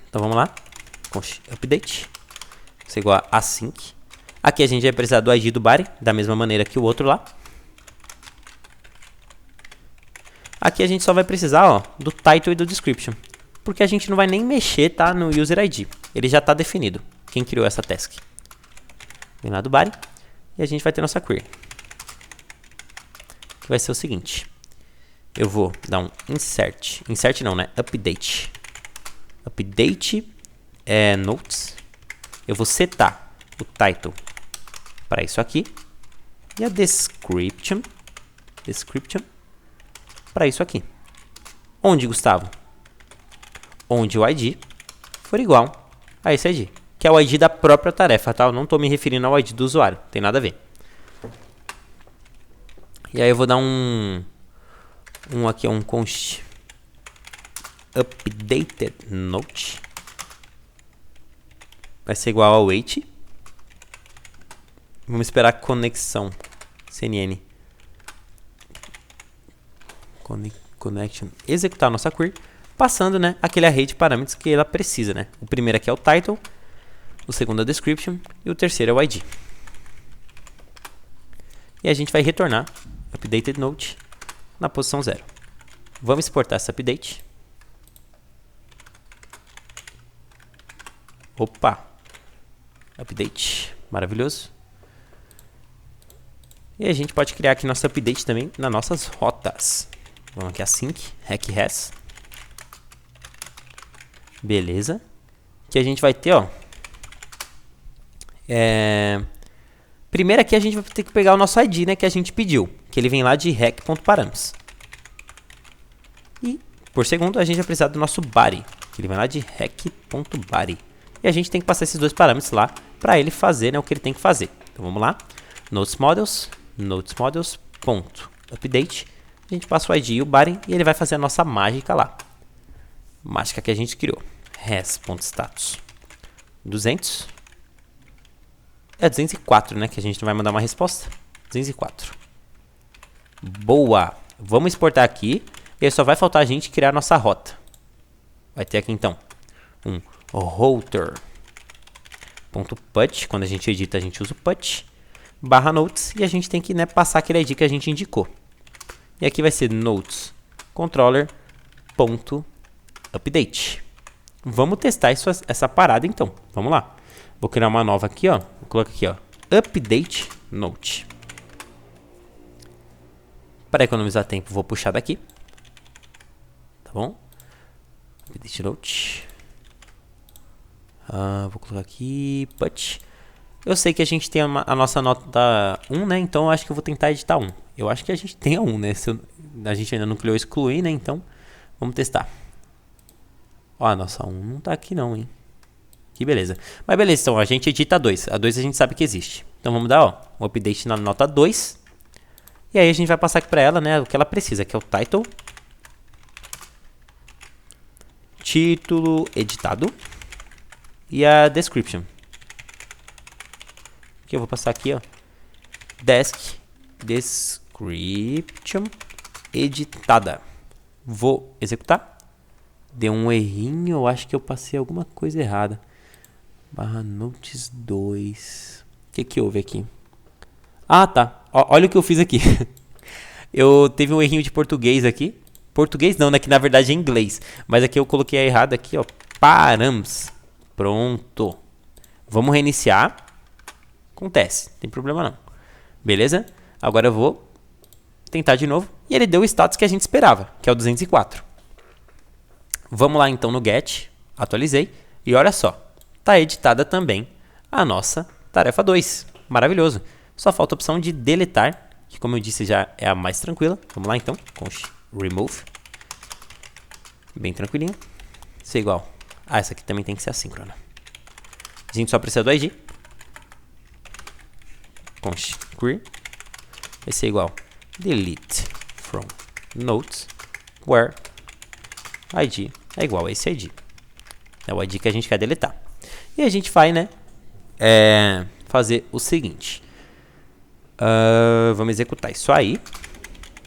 Então vamos lá, update, isso é igual a async. Aqui a gente vai precisar do ID do body, da mesma maneira que o outro lá. Aqui a gente só vai precisar, ó, do title e do description, porque a gente não vai nem mexer, tá, no user ID. Ele já está definido, quem criou essa task. Vem lá do body e a gente vai ter nossa query. vai ser o seguinte. Eu vou dar um insert. Insert não, né? Update. Update notes. Eu vou setar o title para isso aqui. E a description para isso aqui. Onde, Gustavo? Onde o ID for igual a esse ID, que é o ID da própria tarefa, tá? Eu não estou me referindo ao ID do usuário, tem nada a ver. E aí eu vou dar um const updated note. Vai ser igual ao wait. Vamos esperar a conexão CNN. Connection. Executar a nossa query. Passando, né, aquele array de parâmetros que ela precisa, né? O primeiro aqui é o title. O segundo é o description. E o terceiro é o ID. E a gente vai retornar updated note na posição 0. Vamos exportar essa update. Opa! Update. Maravilhoso. E a gente pode criar aqui nosso update também nas nossas rotas. Vamos aqui a sync, hack has. Beleza. Que a gente vai ter, ó. Primeiro aqui a gente vai ter que pegar o nosso ID, né, que a gente pediu. Que ele vem lá de hack.params. E, por segundo, a gente vai precisar do nosso body. Que ele vem lá de hack.body. E a gente tem que passar esses dois parâmetros lá para ele fazer, né, o que ele tem que fazer. Então vamos lá. NotesModels.update. A gente passa o ID e o body e ele vai fazer a nossa mágica lá. Mágica que a gente criou. Res.status 200. É 204, né? Que a gente vai mandar uma resposta. 204. Boa! Vamos exportar aqui. E aí só vai faltar a gente criar a nossa rota. Vai ter aqui então um router.put. Quando a gente edita, a gente usa o put. Barra notes. E a gente tem que, né, passar aquele ID que a gente indicou. E aqui vai ser notes controller.update. Vamos testar essa parada então. Vamos lá. Vou criar uma nova aqui, ó. Vou colocar aqui, ó. Update note. Para economizar tempo, vou puxar daqui. Tá bom? Update note. Vou colocar aqui. Put. Eu sei que a gente tem a nossa nota 1, né? Então eu acho que eu vou tentar editar 1. Eu acho que a gente tem a 1, né? A gente ainda não criou excluir, né? Então vamos testar. Ó, a nossa 1 não tá aqui não, hein? Que beleza. Mas beleza, então a gente edita a 2. A 2 a gente sabe que existe. Então vamos dar, ó, um update na nota 2. E aí a gente vai passar aqui pra ela, né, o que ela precisa, que é o title. Título editado. E a description. Que eu vou passar aqui, ó. Description editada. Vou executar. Deu um errinho, eu acho que eu passei alguma coisa errada. Barra notes 2. O que houve aqui? Ah, tá. Olha o que eu fiz aqui. Eu teve um errinho de português aqui. Português não, né? Que na verdade é inglês. Mas aqui eu coloquei errado aqui, ó. Params. Pronto. Vamos reiniciar. Acontece, não tem problema não. Beleza? Agora eu vou tentar de novo. E ele deu o status que a gente esperava, que é o 204. Vamos lá então no get. Atualizei. E olha só. Está editada também a nossa tarefa 2. Maravilhoso. Só falta a opção de deletar, que como eu disse já é a mais tranquila. Vamos lá então. Const remove. Bem tranquilinho. Isso é igual. Essa aqui também tem que ser assíncrona. A gente só precisa do ID. Const query. Vai ser igual. Delete from notes where ID é igual a esse ID. É o ID que a gente quer deletar. E a gente vai, né, fazer o seguinte. Vamos executar isso aí.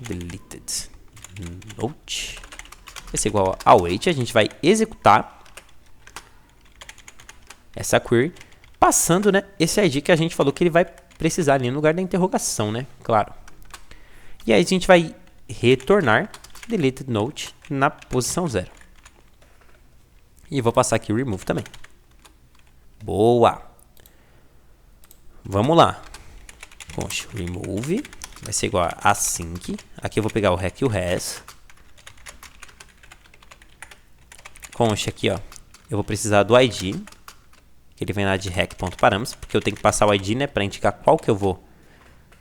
Deleted note. Vai ser igual a await. A gente vai executar essa query. Passando, né, esse ID que a gente falou que ele vai precisar ali no lugar da interrogação, né? Claro. E aí a gente vai retornar deleted note na posição 0. E vou passar aqui o remove também. Boa! Vamos lá. Const remove vai ser igual a async. Aqui eu vou pegar o rec e o res. Conste aqui, ó. Eu vou precisar do ID, que ele vem lá de rec.params, porque eu tenho que passar o ID, né, para indicar qual que eu vou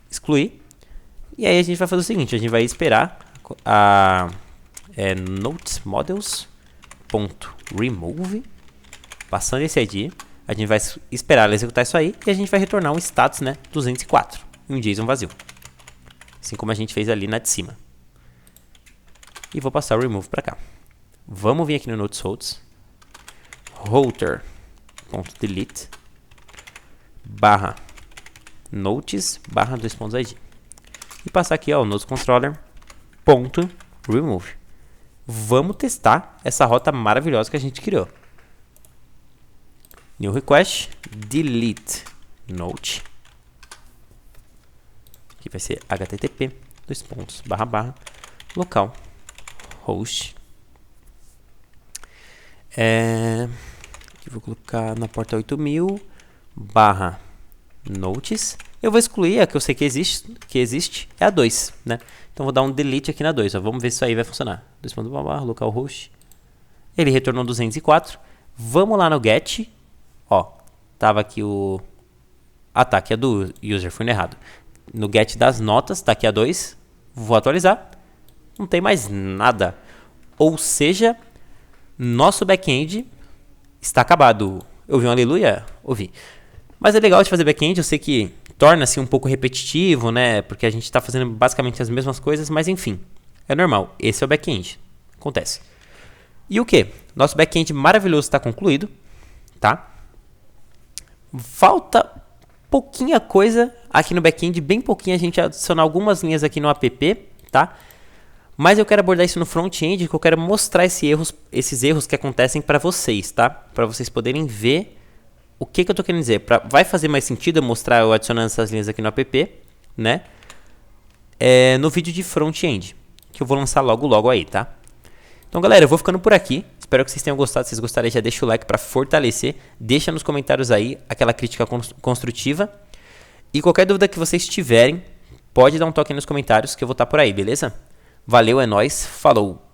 excluir. E aí a gente vai fazer o seguinte, a gente vai esperar a notesModels.remove, passando esse ID, a gente vai esperar ela executar isso aí e a gente vai retornar um status, né, 204, e um JSON vazio. Assim como a gente fez ali na de cima. E vou passar o remove para cá. Vamos vir aqui no notesHolders, router.delete barra notes barra 2.id e passar aqui, ó, o notesController.remove. Vamos testar essa rota maravilhosa que a gente criou. New request, delete note, que vai ser http local host. Aqui vou colocar na porta 8000 barra notes. Eu vou excluir a que eu sei que existe é a 2, né? Então vou dar um delete aqui na 2, ó. Vamos ver se isso aí vai funcionar. 2.barra localhost. Ele retornou 204. Vamos lá no get. Ó, tava aqui o... Ah, tá, aqui é do user, fui no errado. No get das notas, tá aqui a 2. Vou atualizar. Não tem mais nada. Ou seja, nosso back-end está acabado. Ouvi um aleluia? Ouvi. Mas é legal de fazer back-end, eu sei que torna-se um pouco repetitivo, né? Porque a gente está fazendo basicamente as mesmas coisas, mas enfim, é normal. Esse é o back-end. Acontece. E o que? Nosso back-end maravilhoso está concluído, tá? Falta pouquinha coisa aqui no back-end, bem pouquinho, a gente adicionar algumas linhas aqui no app, tá? Mas eu quero abordar isso no front-end, que eu quero mostrar esses erros que acontecem para vocês, tá? Para vocês poderem ver o que eu tô querendo dizer. Vai fazer mais sentido eu mostrar eu adicionando essas linhas aqui no app, né? No vídeo de front-end, que eu vou lançar logo aí, tá? Então, galera, eu vou ficando por aqui. Espero que vocês tenham gostado. Se vocês gostarem, já deixa o like para fortalecer. Deixa nos comentários aí aquela crítica construtiva. E qualquer dúvida que vocês tiverem, pode dar um toque aí nos comentários que eu vou estar por aí, beleza? Valeu, é nóis, falou!